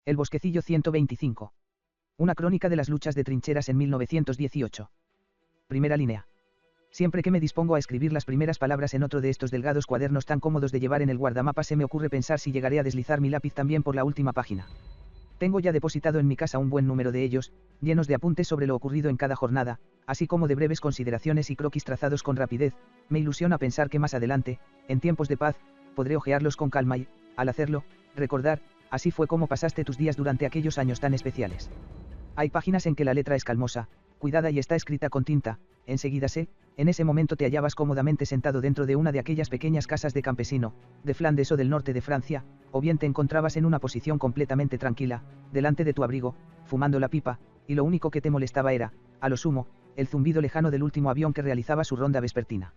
El bosquecillo 125. Una crónica de las luchas de trincheras en 1918. Primera línea. Siempre que me dispongo a escribir las primeras palabras en otro de estos delgados cuadernos tan cómodos de llevar en el guardamapa, se me ocurre pensar si llegaré a deslizar mi lápiz también por la última página. Tengo ya depositado en mi casa un buen número de ellos, llenos de apuntes sobre lo ocurrido en cada jornada, así como de breves consideraciones y croquis trazados con rapidez. Me ilusiona pensar que más adelante, en tiempos de paz, podré hojearlos con calma y, al hacerlo, recordar: así fue como pasaste tus días durante aquellos años tan especiales. Hay páginas en que la letra es calmosa, cuidada y está escrita con tinta. Enseguida sé, en ese momento te hallabas cómodamente sentado dentro de una de aquellas pequeñas casas de campesino, de Flandes o del norte de Francia, o bien te encontrabas en una posición completamente tranquila, delante de tu abrigo, fumando la pipa, y lo único que te molestaba era, a lo sumo, el zumbido lejano del último avión que realizaba su ronda vespertina.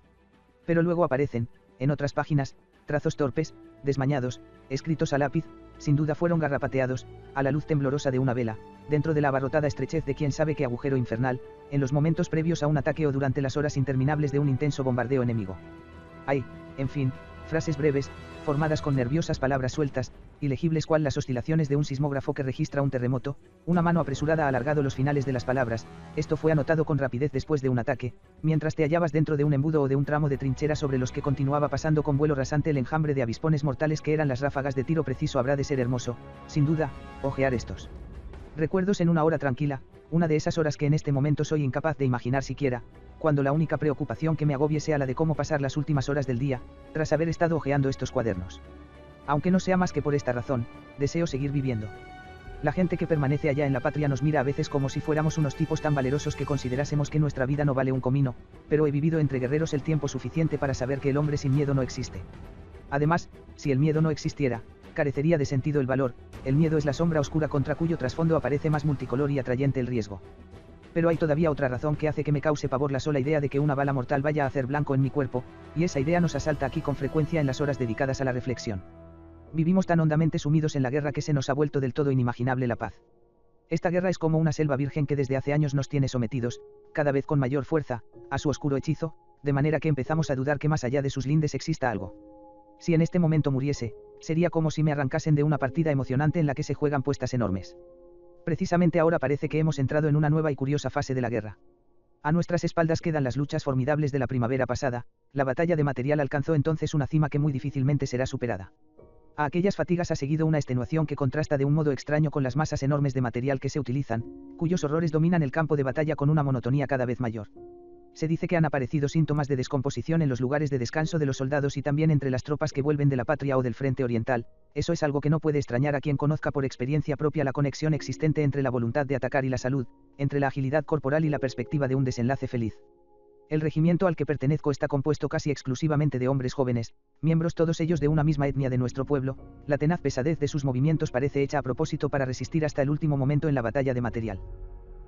Pero luego aparecen, en otras páginas, trazos torpes, desmañados, escritos a lápiz, sin duda fueron garrapateados, a la luz temblorosa de una vela, dentro de la abarrotada estrechez de quién sabe qué agujero infernal, en los momentos previos a un ataque o durante las horas interminables de un intenso bombardeo enemigo. Hay, en fin, frases breves, formadas con nerviosas palabras sueltas, ilegibles cual las oscilaciones de un sismógrafo que registra un terremoto. Una mano apresurada ha alargado los finales de las palabras. Esto fue anotado con rapidez después de un ataque, mientras te hallabas dentro de un embudo o de un tramo de trinchera sobre los que continuaba pasando con vuelo rasante el enjambre de avispones mortales que eran las ráfagas de tiro preciso. Habrá de ser hermoso, sin duda, hojear estos recuerdos en una hora tranquila, una de esas horas que en este momento soy incapaz de imaginar siquiera, cuando la única preocupación que me agobie sea la de cómo pasar las últimas horas del día, tras haber estado hojeando estos cuadernos. Aunque no sea más que por esta razón, deseo seguir viviendo. La gente que permanece allá en la patria nos mira a veces como si fuéramos unos tipos tan valerosos que considerásemos que nuestra vida no vale un comino, pero he vivido entre guerreros el tiempo suficiente para saber que el hombre sin miedo no existe. Además, si el miedo no existiera, carecería de sentido el valor. El miedo es la sombra oscura contra cuyo trasfondo aparece más multicolor y atrayente el riesgo. Pero hay todavía otra razón que hace que me cause pavor la sola idea de que una bala mortal vaya a hacer blanco en mi cuerpo, y esa idea nos asalta aquí con frecuencia en las horas dedicadas a la reflexión. Vivimos tan hondamente sumidos en la guerra que se nos ha vuelto del todo inimaginable la paz. Esta guerra es como una selva virgen que desde hace años nos tiene sometidos, cada vez con mayor fuerza, a su oscuro hechizo, de manera que empezamos a dudar que más allá de sus lindes exista algo. Si en este momento muriese, sería como si me arrancasen de una partida emocionante en la que se juegan puestas enormes. Precisamente ahora parece que hemos entrado en una nueva y curiosa fase de la guerra. A nuestras espaldas quedan las luchas formidables de la primavera pasada. La batalla de Material alcanzó entonces una cima que muy difícilmente será superada. A aquellas fatigas ha seguido una extenuación que contrasta de un modo extraño con las masas enormes de material que se utilizan, cuyos horrores dominan el campo de batalla con una monotonía cada vez mayor. Se dice que han aparecido síntomas de descomposición en los lugares de descanso de los soldados y también entre las tropas que vuelven de la patria o del frente oriental. Eso es algo que no puede extrañar a quien conozca por experiencia propia la conexión existente entre la voluntad de atacar y la salud, entre la agilidad corporal y la perspectiva de un desenlace feliz. El regimiento al que pertenezco está compuesto casi exclusivamente de hombres jóvenes, miembros todos ellos de una misma etnia de nuestro pueblo. La tenaz pesadez de sus movimientos parece hecha a propósito para resistir hasta el último momento en la batalla de Material.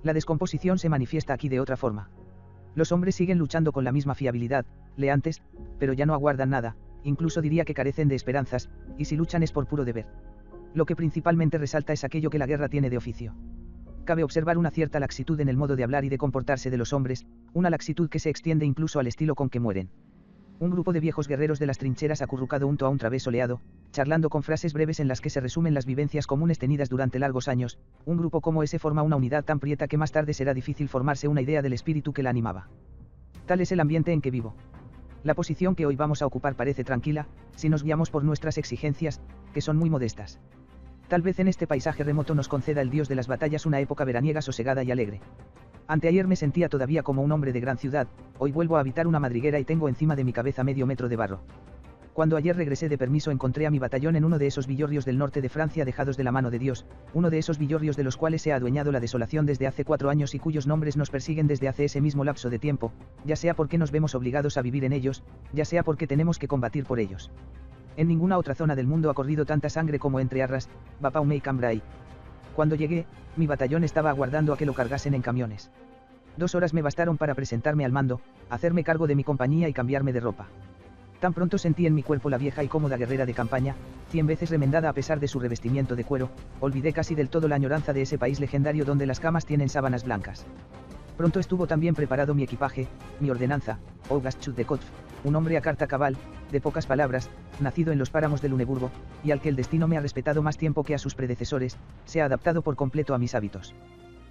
La descomposición se manifiesta aquí de otra forma. Los hombres siguen luchando con la misma fiabilidad, leantes, pero ya no aguardan nada, incluso diría que carecen de esperanzas, y si luchan es por puro deber. Lo que principalmente resalta es aquello que la guerra tiene de oficio. Cabe observar una cierta laxitud en el modo de hablar y de comportarse de los hombres, una laxitud que se extiende incluso al estilo con que mueren. Un grupo de viejos guerreros de las trincheras acurrucado junto a un través soleado, charlando con frases breves en las que se resumen las vivencias comunes tenidas durante largos años. Un grupo como ese forma una unidad tan prieta que más tarde será difícil formarse una idea del espíritu que la animaba. Tal es el ambiente en que vivo. La posición que hoy vamos a ocupar parece tranquila, si nos guiamos por nuestras exigencias, que son muy modestas. Tal vez en este paisaje remoto nos conceda el dios de las batallas una época veraniega sosegada y alegre. Anteayer me sentía todavía como un hombre de gran ciudad, hoy vuelvo a habitar una madriguera y tengo encima de mi cabeza medio metro de barro. Cuando ayer regresé de permiso encontré a mi batallón en uno de esos villorrios del norte de Francia dejados de la mano de Dios, uno de esos villorrios de los cuales se ha adueñado la desolación desde hace 4 años y cuyos nombres nos persiguen desde hace ese mismo lapso de tiempo, ya sea porque nos vemos obligados a vivir en ellos, ya sea porque tenemos que combatir por ellos. En ninguna otra zona del mundo ha corrido tanta sangre como entre Arras, Bapaume y Cambrai. Cuando llegué, mi batallón estaba aguardando a que lo cargasen en camiones. 2 horas me bastaron para presentarme al mando, hacerme cargo de mi compañía y cambiarme de ropa. Tan pronto sentí en mi cuerpo la vieja y cómoda guerrera de campaña, 100 veces remendada a pesar de su revestimiento de cuero, olvidé casi del todo la añoranza de ese país legendario donde las camas tienen sábanas blancas. Pronto estuvo también preparado mi equipaje, mi ordenanza, Auguste Chut de Kotf, un hombre a carta cabal, de pocas palabras, nacido en los páramos de Luneburgo, y al que el destino me ha respetado más tiempo que a sus predecesores, se ha adaptado por completo a mis hábitos.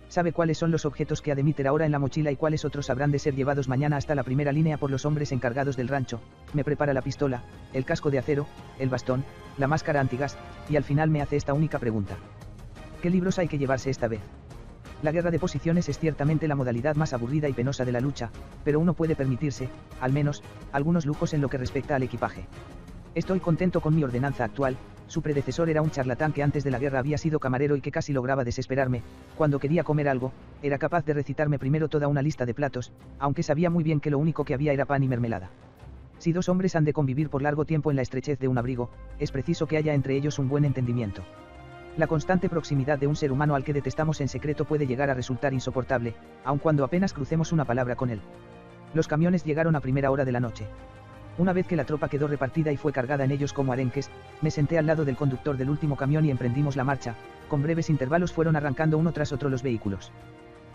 Sabe cuáles son los objetos que ha de meter ahora en la mochila y cuáles otros habrán de ser llevados mañana hasta la primera línea por los hombres encargados del rancho, me prepara la pistola, el casco de acero, el bastón, la máscara antigas, y al final me hace esta única pregunta. ¿Qué libros hay que llevarse esta vez? La guerra de posiciones es ciertamente la modalidad más aburrida y penosa de la lucha, pero uno puede permitirse, al menos, algunos lujos en lo que respecta al equipaje. Estoy contento con mi ordenanza actual. Su predecesor era un charlatán que antes de la guerra había sido camarero y que casi lograba desesperarme. Cuando quería comer algo, era capaz de recitarme primero toda una lista de platos, aunque sabía muy bien que lo único que había era pan y mermelada. Si dos hombres han de convivir por largo tiempo en la estrechez de un abrigo, es preciso que haya entre ellos un buen entendimiento. La constante proximidad de un ser humano al que detestamos en secreto puede llegar a resultar insoportable, aun cuando apenas crucemos una palabra con él. Los camiones llegaron a primera hora de la noche. Una vez que la tropa quedó repartida y fue cargada en ellos como arenques, me senté al lado del conductor del último camión y emprendimos la marcha. Con breves intervalos fueron arrancando uno tras otro los vehículos.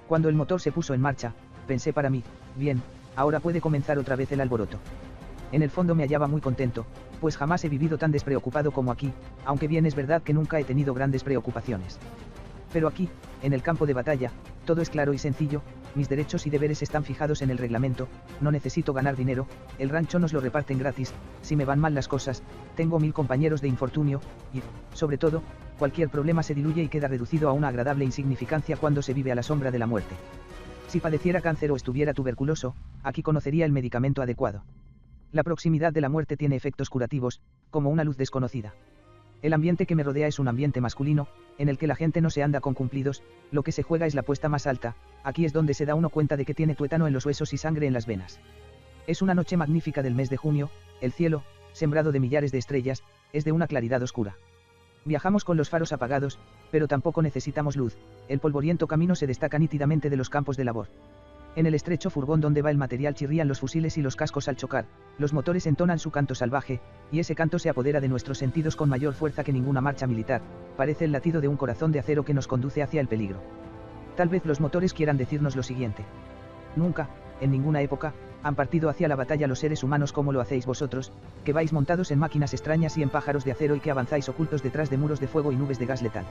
Cuando el motor se puso en marcha, pensé para mí, bien, ahora puede comenzar otra vez el alboroto. En el fondo me hallaba muy contento, pues jamás he vivido tan despreocupado como aquí, aunque bien es verdad que nunca he tenido grandes preocupaciones. Pero aquí, en el campo de batalla, todo es claro y sencillo, mis derechos y deberes están fijados en el reglamento, no necesito ganar dinero, el rancho nos lo reparten gratis, si me van mal las cosas, tengo 1000 compañeros de infortunio, y, sobre todo, cualquier problema se diluye y queda reducido a una agradable insignificancia cuando se vive a la sombra de la muerte. Si padeciera cáncer o estuviera tuberculoso, aquí conocería el medicamento adecuado. La proximidad de la muerte tiene efectos curativos, como una luz desconocida. El ambiente que me rodea es un ambiente masculino, en el que la gente no se anda con cumplidos, lo que se juega es la apuesta más alta, aquí es donde se da uno cuenta de que tiene tuétano en los huesos y sangre en las venas. Es una noche magnífica del mes de junio, el cielo, sembrado de millares de estrellas, es de una claridad oscura. Viajamos con los faros apagados, pero tampoco necesitamos luz, el polvoriento camino se destaca nítidamente de los campos de labor. En el estrecho furgón donde va el material chirrían los fusiles y los cascos al chocar, los motores entonan su canto salvaje, y ese canto se apodera de nuestros sentidos con mayor fuerza que ninguna marcha militar, parece el latido de un corazón de acero que nos conduce hacia el peligro. Tal vez los motores quieran decirnos lo siguiente. Nunca, en ninguna época, han partido hacia la batalla los seres humanos como lo hacéis vosotros, que vais montados en máquinas extrañas y en pájaros de acero y que avanzáis ocultos detrás de muros de fuego y nubes de gas letal.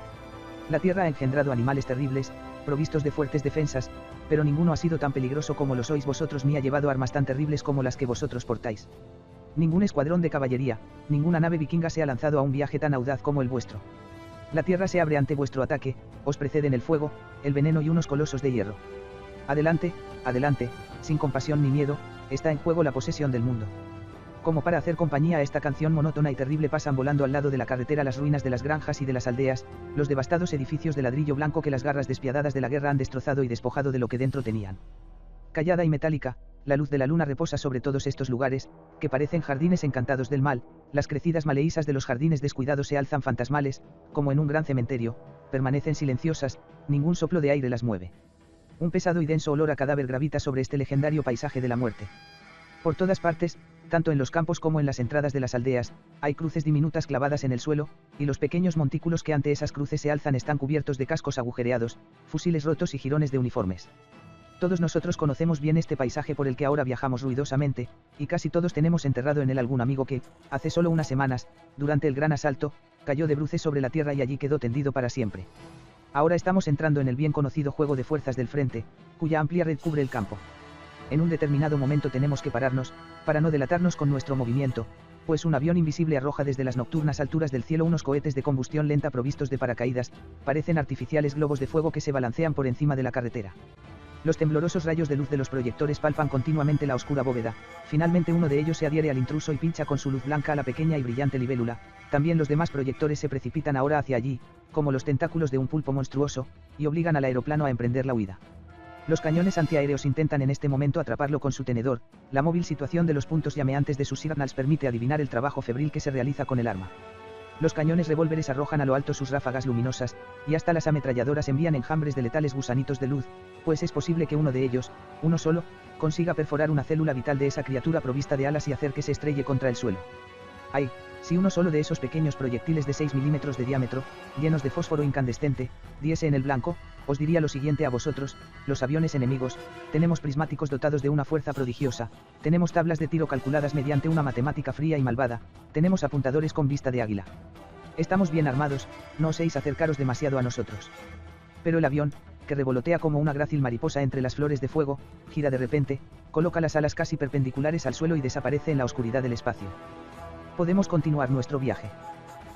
La Tierra ha engendrado animales terribles, provistos de fuertes defensas, pero ninguno ha sido tan peligroso como lo sois vosotros ni ha llevado armas tan terribles como las que vosotros portáis. Ningún escuadrón de caballería, ninguna nave vikinga se ha lanzado a un viaje tan audaz como el vuestro. La tierra se abre ante vuestro ataque, os preceden el fuego, el veneno y unos colosos de hierro. Adelante, adelante, sin compasión ni miedo, está en juego la posesión del mundo. Como para hacer compañía a esta canción monótona y terrible pasan volando al lado de la carretera las ruinas de las granjas y de las aldeas, los devastados edificios de ladrillo blanco que las garras despiadadas de la guerra han destrozado y despojado de lo que dentro tenían. Callada y metálica, la luz de la luna reposa sobre todos estos lugares, que parecen jardines encantados del mal, las crecidas maleísas de los jardines descuidados se alzan fantasmales, como en un gran cementerio, permanecen silenciosas, ningún soplo de aire las mueve. Un pesado y denso olor a cadáver gravita sobre este legendario paisaje de la muerte. Por todas partes, tanto en los campos como en las entradas de las aldeas, hay cruces diminutas clavadas en el suelo, y los pequeños montículos que ante esas cruces se alzan están cubiertos de cascos agujereados, fusiles rotos y jirones de uniformes. Todos nosotros conocemos bien este paisaje por el que ahora viajamos ruidosamente, y casi todos tenemos enterrado en él algún amigo que, hace solo unas semanas, durante el gran asalto, cayó de bruces sobre la tierra y allí quedó tendido para siempre. Ahora estamos entrando en el bien conocido juego de fuerzas del frente, cuya amplia red cubre el campo. En un determinado momento tenemos que pararnos, para no delatarnos con nuestro movimiento, pues un avión invisible arroja desde las nocturnas alturas del cielo unos cohetes de combustión lenta provistos de paracaídas, parecen artificiales globos de fuego que se balancean por encima de la carretera. Los temblorosos rayos de luz de los proyectores palpan continuamente la oscura bóveda, finalmente uno de ellos se adhiere al intruso y pincha con su luz blanca a la pequeña y brillante libélula, también los demás proyectores se precipitan ahora hacia allí, como los tentáculos de un pulpo monstruoso, y obligan al aeroplano a emprender la huida. Los cañones antiaéreos intentan en este momento atraparlo con su tenedor, la móvil situación de los puntos llameantes de sus signals permite adivinar el trabajo febril que se realiza con el arma. Los cañones revólveres arrojan a lo alto sus ráfagas luminosas, y hasta las ametralladoras envían enjambres de letales gusanitos de luz, pues es posible que uno de ellos, uno solo, consiga perforar una célula vital de esa criatura provista de alas y hacer que se estrelle contra el suelo. ¡Ay! Si uno solo de esos pequeños proyectiles de 6 milímetros de diámetro, llenos de fósforo incandescente, diese en el blanco, os diría lo siguiente a vosotros: los aviones enemigos, tenemos prismáticos dotados de una fuerza prodigiosa, tenemos tablas de tiro calculadas mediante una matemática fría y malvada, tenemos apuntadores con vista de águila. Estamos bien armados, no oséis acercaros demasiado a nosotros. Pero el avión, que revolotea como una grácil mariposa entre las flores de fuego, gira de repente, coloca las alas casi perpendiculares al suelo y desaparece en la oscuridad del espacio. Podemos continuar nuestro viaje.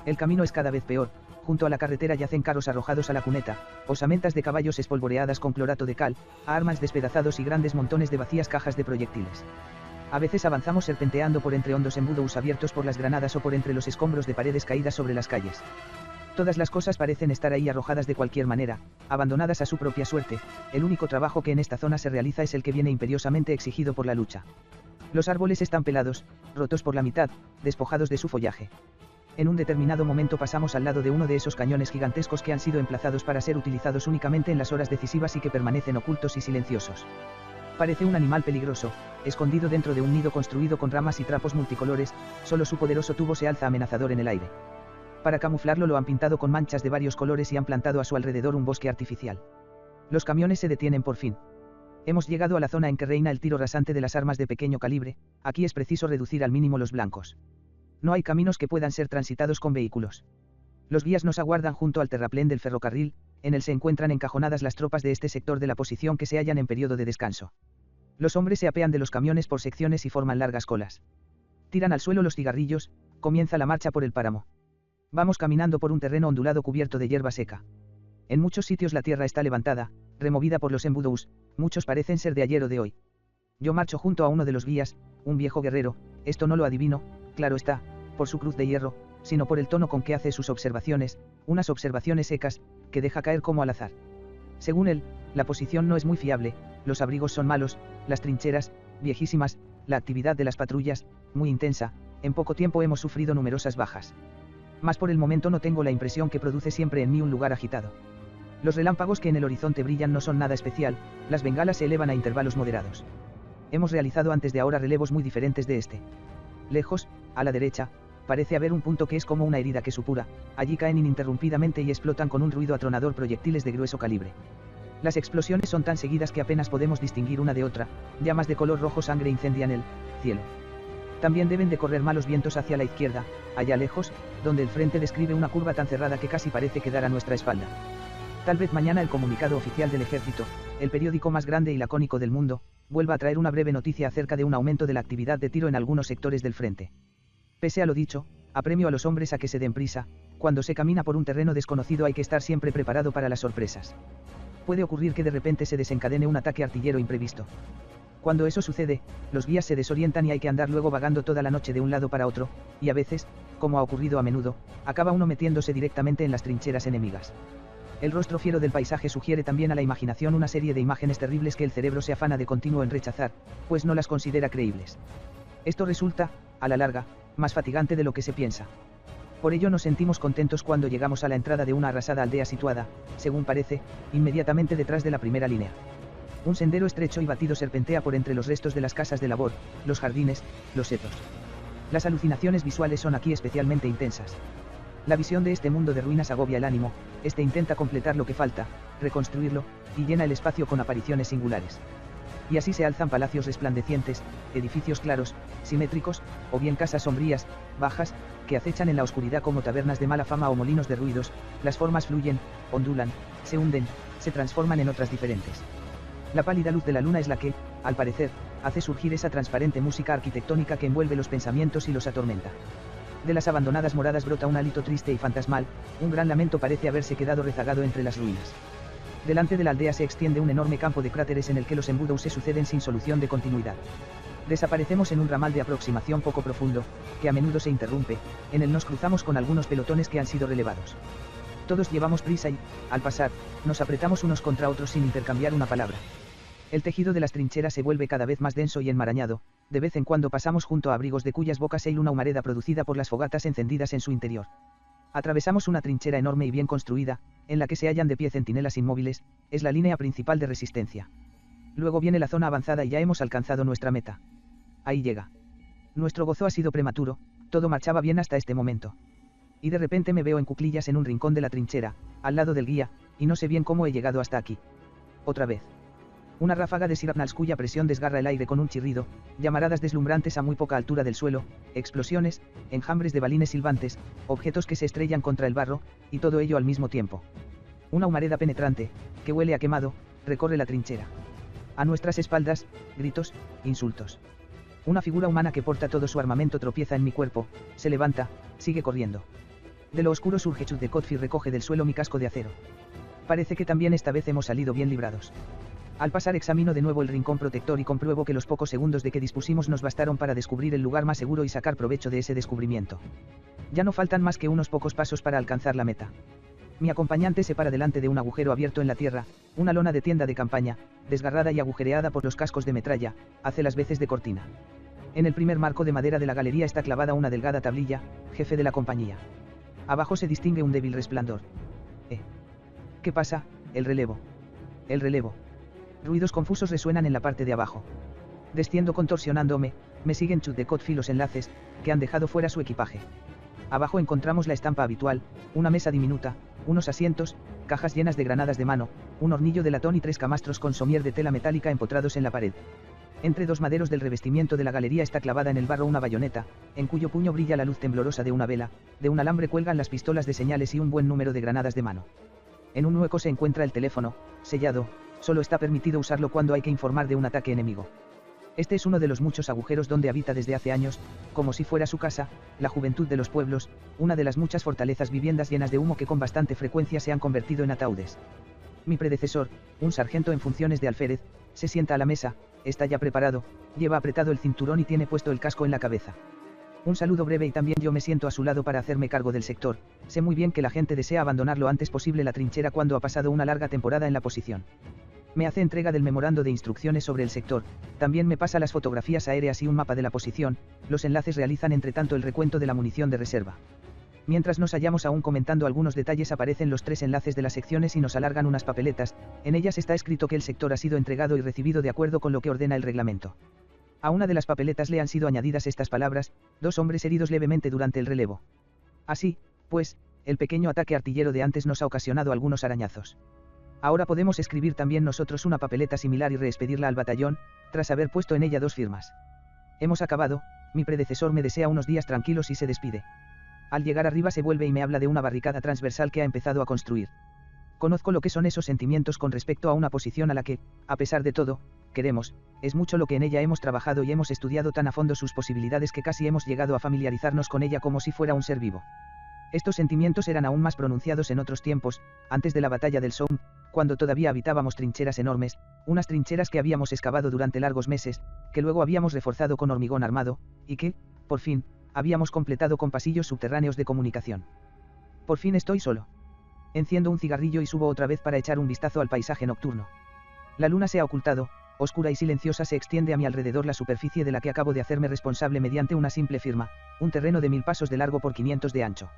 El camino es cada vez peor, junto a la carretera yacen carros arrojados a la cuneta, osamentas de caballos espolvoreadas con clorato de cal, armas despedazados y grandes montones de vacías cajas de proyectiles. A veces avanzamos serpenteando por entre hondos embudos abiertos por las granadas o por entre los escombros de paredes caídas sobre las calles. Todas las cosas parecen estar ahí arrojadas de cualquier manera, abandonadas a su propia suerte. El único trabajo que en esta zona se realiza es el que viene imperiosamente exigido por la lucha. Los árboles están pelados, rotos por la mitad, despojados de su follaje. En un determinado momento pasamos al lado de uno de esos cañones gigantescos que han sido emplazados para ser utilizados únicamente en las horas decisivas y que permanecen ocultos y silenciosos. Parece un animal peligroso, escondido dentro de un nido construido con ramas y trapos multicolores, solo su poderoso tubo se alza amenazador en el aire. Para camuflarlo lo han pintado con manchas de varios colores y han plantado a su alrededor un bosque artificial. Los camiones se detienen por fin. Hemos llegado a la zona en que reina el tiro rasante de las armas de pequeño calibre, aquí es preciso reducir al mínimo los blancos. No hay caminos que puedan ser transitados con vehículos. Los guías nos aguardan junto al terraplén del ferrocarril, en él se encuentran encajonadas las tropas de este sector de la posición que se hallan en periodo de descanso. Los hombres se apean de los camiones por secciones y forman largas colas. Tiran al suelo los cigarrillos, comienza la marcha por el páramo. Vamos caminando por un terreno ondulado cubierto de hierba seca. En muchos sitios la tierra está levantada, removida por los embúos, muchos parecen ser de ayer o de hoy. Yo marcho junto a uno de los guías, un viejo guerrero, esto no lo adivino, claro está, por su cruz de hierro, sino por el tono con que hace sus observaciones, unas observaciones secas, que deja caer como al azar. Según él, la posición no es muy fiable, los abrigos son malos, las trincheras, viejísimas, la actividad de las patrullas, muy intensa, en poco tiempo hemos sufrido numerosas bajas. Mas por el momento no tengo la impresión que produce siempre en mí un lugar agitado. Los relámpagos que en el horizonte brillan no son nada especial, las bengalas se elevan a intervalos moderados. Hemos realizado antes de ahora relevos muy diferentes de este. Lejos, a la derecha, parece haber un punto que es como una herida que supura, allí caen ininterrumpidamente y explotan con un ruido atronador proyectiles de grueso calibre. Las explosiones son tan seguidas que apenas podemos distinguir una de otra, llamas de color rojo sangre incendian el cielo. También deben de correr malos vientos hacia la izquierda, allá lejos, donde el frente describe una curva tan cerrada que casi parece quedar a nuestra espalda. Tal vez mañana el comunicado oficial del ejército, el periódico más grande y lacónico del mundo, vuelva a traer una breve noticia acerca de un aumento de la actividad de tiro en algunos sectores del frente. Pese a lo dicho, apremio a los hombres a que se den prisa, cuando se camina por un terreno desconocido hay que estar siempre preparado para las sorpresas. Puede ocurrir que de repente se desencadene un ataque artillero imprevisto. Cuando eso sucede, los guías se desorientan y hay que andar luego vagando toda la noche de un lado para otro, y a veces, como ha ocurrido a menudo, acaba uno metiéndose directamente en las trincheras enemigas. El rostro fiero del paisaje sugiere también a la imaginación una serie de imágenes terribles que el cerebro se afana de continuo en rechazar, pues no las considera creíbles. Esto resulta, a la larga, más fatigante de lo que se piensa. Por ello nos sentimos contentos cuando llegamos a la entrada de una arrasada aldea situada, según parece, inmediatamente detrás de la primera línea. Un sendero estrecho y batido serpentea por entre los restos de las casas de labor, los jardines, los setos. Las alucinaciones visuales son aquí especialmente intensas. La visión de este mundo de ruinas agobia el ánimo, este intenta completar lo que falta, reconstruirlo, y llena el espacio con apariciones singulares. Y así se alzan palacios resplandecientes, edificios claros, simétricos, o bien casas sombrías, bajas, que acechan en la oscuridad como tabernas de mala fama o molinos de ruidos, las formas fluyen, ondulan, se hunden, se transforman en otras diferentes. La pálida luz de la luna es la que, al parecer, hace surgir esa transparente música arquitectónica que envuelve los pensamientos y los atormenta. De las abandonadas moradas brota un hálito triste y fantasmal, un gran lamento parece haberse quedado rezagado entre las ruinas. Delante de la aldea se extiende un enorme campo de cráteres en el que los embudos se suceden sin solución de continuidad. Desaparecemos en un ramal de aproximación poco profundo, que a menudo se interrumpe, en él nos cruzamos con algunos pelotones que han sido relevados. Todos llevamos prisa y, al pasar, nos apretamos unos contra otros sin intercambiar una palabra. El tejido de las trincheras se vuelve cada vez más denso y enmarañado, de vez en cuando pasamos junto a abrigos de cuyas bocas hay una humareda producida por las fogatas encendidas en su interior. Atravesamos una trinchera enorme y bien construida, en la que se hallan de pie centinelas inmóviles, es la línea principal de resistencia. Luego viene la zona avanzada y ya hemos alcanzado nuestra meta. Ahí llega. Nuestro gozo ha sido prematuro, Todo marchaba bien hasta este momento. Y de repente me veo en cuclillas en un rincón de la trinchera, al lado del guía, y no sé bien cómo he llegado hasta aquí. Otra vez. Una ráfaga de shrapnels cuya presión desgarra el aire con un chirrido, llamaradas deslumbrantes a muy poca altura del suelo, explosiones, enjambres de balines silbantes, objetos que se estrellan contra el barro, y todo ello al mismo tiempo. Una humareda penetrante, que huele a quemado, recorre la trinchera. A nuestras espaldas, gritos, insultos. Una figura humana que porta todo su armamento tropieza en mi cuerpo, se levanta, sigue corriendo. De lo oscuro surge Chudekotf y recoge del suelo mi casco de acero. Parece que también esta vez hemos salido bien librados. Al pasar examino de nuevo el rincón protector y compruebo que los pocos segundos de que dispusimos nos bastaron para descubrir el lugar más seguro y sacar provecho de ese descubrimiento. Ya no faltan más que unos pocos pasos para alcanzar la meta. Mi acompañante se para delante de un agujero abierto en la tierra, una lona de tienda de campaña, desgarrada y agujereada por los cascos de metralla, hace las veces de cortina. En el primer marco de madera de la galería está clavada una delgada tablilla, jefe de la compañía. Abajo se distingue un débil resplandor. ¿Qué pasa? El relevo. El relevo. Ruidos confusos resuenan en la parte de abajo. Desciendo contorsionándome, me siguen Chudekotf y los enlaces, que han dejado fuera su equipaje. Abajo encontramos la estampa habitual, una mesa diminuta, unos asientos, cajas llenas de granadas de mano, un hornillo de latón y 3 camastros con somier de tela metálica empotrados en la pared. Entre 2 maderos del revestimiento de la galería está clavada en el barro una bayoneta, en cuyo puño brilla la luz temblorosa de una vela, de un alambre cuelgan las pistolas de señales y un buen número de granadas de mano. En un hueco se encuentra el teléfono, sellado, solo está permitido usarlo cuando hay que informar de un ataque enemigo. Este es uno de los muchos agujeros donde habita desde hace años, como si fuera su casa, la juventud de los pueblos, una de las muchas fortalezas viviendas llenas de humo que con bastante frecuencia se han convertido en ataúdes. Mi predecesor, un sargento en funciones de alférez, se sienta a la mesa, está ya preparado, lleva apretado el cinturón y tiene puesto el casco en la cabeza. Un saludo breve y también yo me siento a su lado para hacerme cargo del sector. Sé muy bien que la gente desea abandonar lo antes posible la trinchera cuando ha pasado una larga temporada en la posición. Me hace entrega del memorando de instrucciones sobre el sector, también me pasa las fotografías aéreas y un mapa de la posición, los enlaces realizan entre tanto el recuento de la munición de reserva. Mientras nos hallamos aún comentando algunos detalles aparecen los 3 enlaces de las secciones y nos alargan unas papeletas, en ellas está escrito que el sector ha sido entregado y recibido de acuerdo con lo que ordena el reglamento. A una de las papeletas le han sido añadidas estas palabras: 2 hombres heridos levemente durante el relevo. Así, pues, el pequeño ataque artillero de antes nos ha ocasionado algunos arañazos. Ahora podemos escribir también nosotros una papeleta similar y reexpedirla al batallón, tras haber puesto en ella 2 firmas. Hemos acabado, mi predecesor me desea unos días tranquilos y se despide. Al llegar arriba se vuelve y me habla de una barricada transversal que ha empezado a construir. Conozco lo que son esos sentimientos con respecto a una posición a la que, a pesar de todo, queremos, es mucho lo que en ella hemos trabajado y hemos estudiado tan a fondo sus posibilidades que casi hemos llegado a familiarizarnos con ella como si fuera un ser vivo. Estos sentimientos eran aún más pronunciados en otros tiempos, antes de la batalla del Somme, cuando todavía habitábamos trincheras enormes, unas trincheras que habíamos excavado durante largos meses, que luego habíamos reforzado con hormigón armado, y que, por fin, habíamos completado con pasillos subterráneos de comunicación. Por fin estoy solo. Enciendo un cigarrillo y subo otra vez para echar un vistazo al paisaje nocturno. La luna se ha ocultado, oscura y silenciosa se extiende a mi alrededor la superficie de la que acabo de hacerme responsable mediante una simple firma, un terreno de 1000 pasos de largo por 500 de ancho.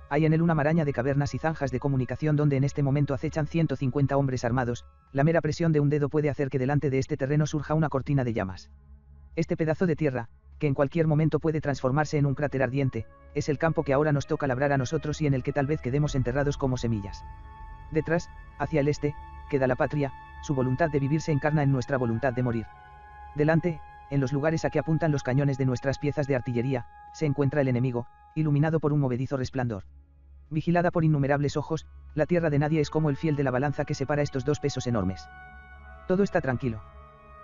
Hay en él una maraña de cavernas y zanjas de comunicación donde en este momento acechan 150 hombres armados, la mera presión de un dedo puede hacer que delante de este terreno surja una cortina de llamas. Este pedazo de tierra, que en cualquier momento puede transformarse en un cráter ardiente, es el campo que ahora nos toca labrar a nosotros y en el que tal vez quedemos enterrados como semillas. Detrás, hacia el este, queda la patria, su voluntad de vivir se encarna en nuestra voluntad de morir. Delante, en los lugares a que apuntan los cañones de nuestras piezas de artillería, se encuentra el enemigo, iluminado por un movedizo resplandor. Vigilada por innumerables ojos, la tierra de nadie es como el fiel de la balanza que separa estos 2 pesos enormes. Todo está tranquilo.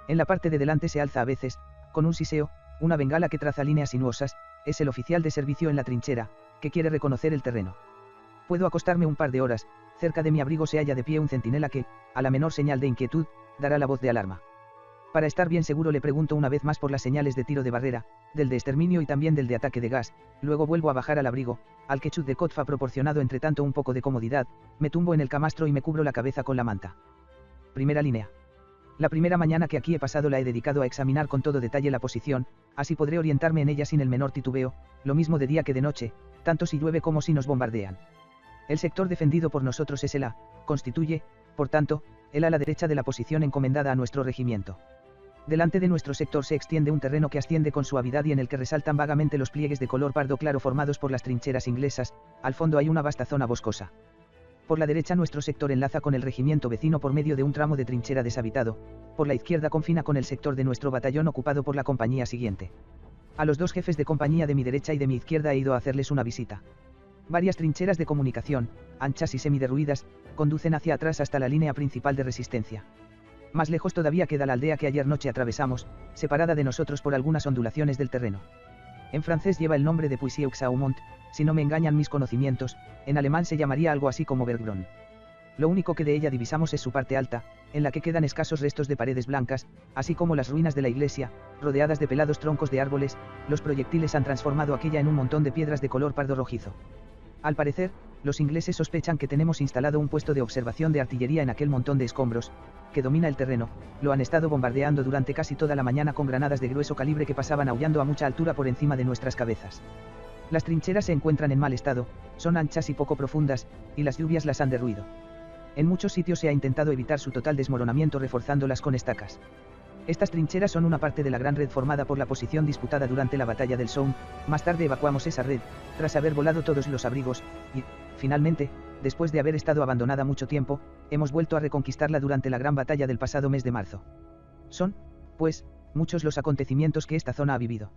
En la parte de delante se alza a veces, con un siseo, una bengala que traza líneas sinuosas, es el oficial de servicio en la trinchera, que quiere reconocer el terreno. Puedo acostarme un par de horas, cerca de mi abrigo se halla de pie un centinela que, a la menor señal de inquietud, dará la voz de alarma. Para estar bien seguro le pregunto una vez más por las señales de tiro de barrera, del de exterminio y también del de ataque de gas, luego vuelvo a bajar al abrigo, al que Chudekotf ha proporcionado entre tanto un poco de comodidad, me tumbo en el camastro y me cubro la cabeza con la manta. Primera línea. La primera mañana que aquí he pasado la he dedicado a examinar con todo detalle la posición, así podré orientarme en ella sin el menor titubeo, lo mismo de día que de noche, tanto si llueve como si nos bombardean. El sector defendido por nosotros es el A, constituye, por tanto, el ala derecha de la posición encomendada a nuestro regimiento. Delante de nuestro sector se extiende un terreno que asciende con suavidad y en el que resaltan vagamente los pliegues de color pardo claro formados por las trincheras inglesas. Al fondo hay una vasta zona boscosa. Por la derecha nuestro sector enlaza con el regimiento vecino por medio de un tramo de trinchera deshabitado, por la izquierda confina con el sector de nuestro batallón ocupado por la compañía siguiente. A los dos jefes de compañía de mi derecha y de mi izquierda he ido a hacerles una visita. Varias trincheras de comunicación, anchas y semiderruidas, conducen hacia atrás hasta la línea principal de resistencia. Más lejos todavía queda la aldea que ayer noche atravesamos, separada de nosotros por algunas ondulaciones del terreno. En francés lleva el nombre de Puiseux-Aumont, si no me engañan mis conocimientos, en alemán se llamaría algo así como Bergbronn. Lo único que de ella divisamos es su parte alta, en la que quedan escasos restos de paredes blancas, así como las ruinas de la iglesia, rodeadas de pelados troncos de árboles. Los proyectiles han transformado aquella en un montón de piedras de color pardo rojizo. Al parecer, los ingleses sospechan que tenemos instalado un puesto de observación de artillería en aquel montón de escombros, que domina el terreno. Lo han estado bombardeando durante casi toda la mañana con granadas de grueso calibre que pasaban aullando a mucha altura por encima de nuestras cabezas. Las trincheras se encuentran en mal estado, son anchas y poco profundas, y las lluvias las han derruido. En muchos sitios se ha intentado evitar su total desmoronamiento reforzándolas con estacas. Estas trincheras son una parte de la gran red formada por la posición disputada durante la batalla del Somme. Más tarde evacuamos esa red, tras haber volado todos los abrigos, y, finalmente, después de haber estado abandonada mucho tiempo, hemos vuelto a reconquistarla durante la gran batalla del pasado mes de marzo. Son, pues, muchos los acontecimientos que esta zona ha vivido.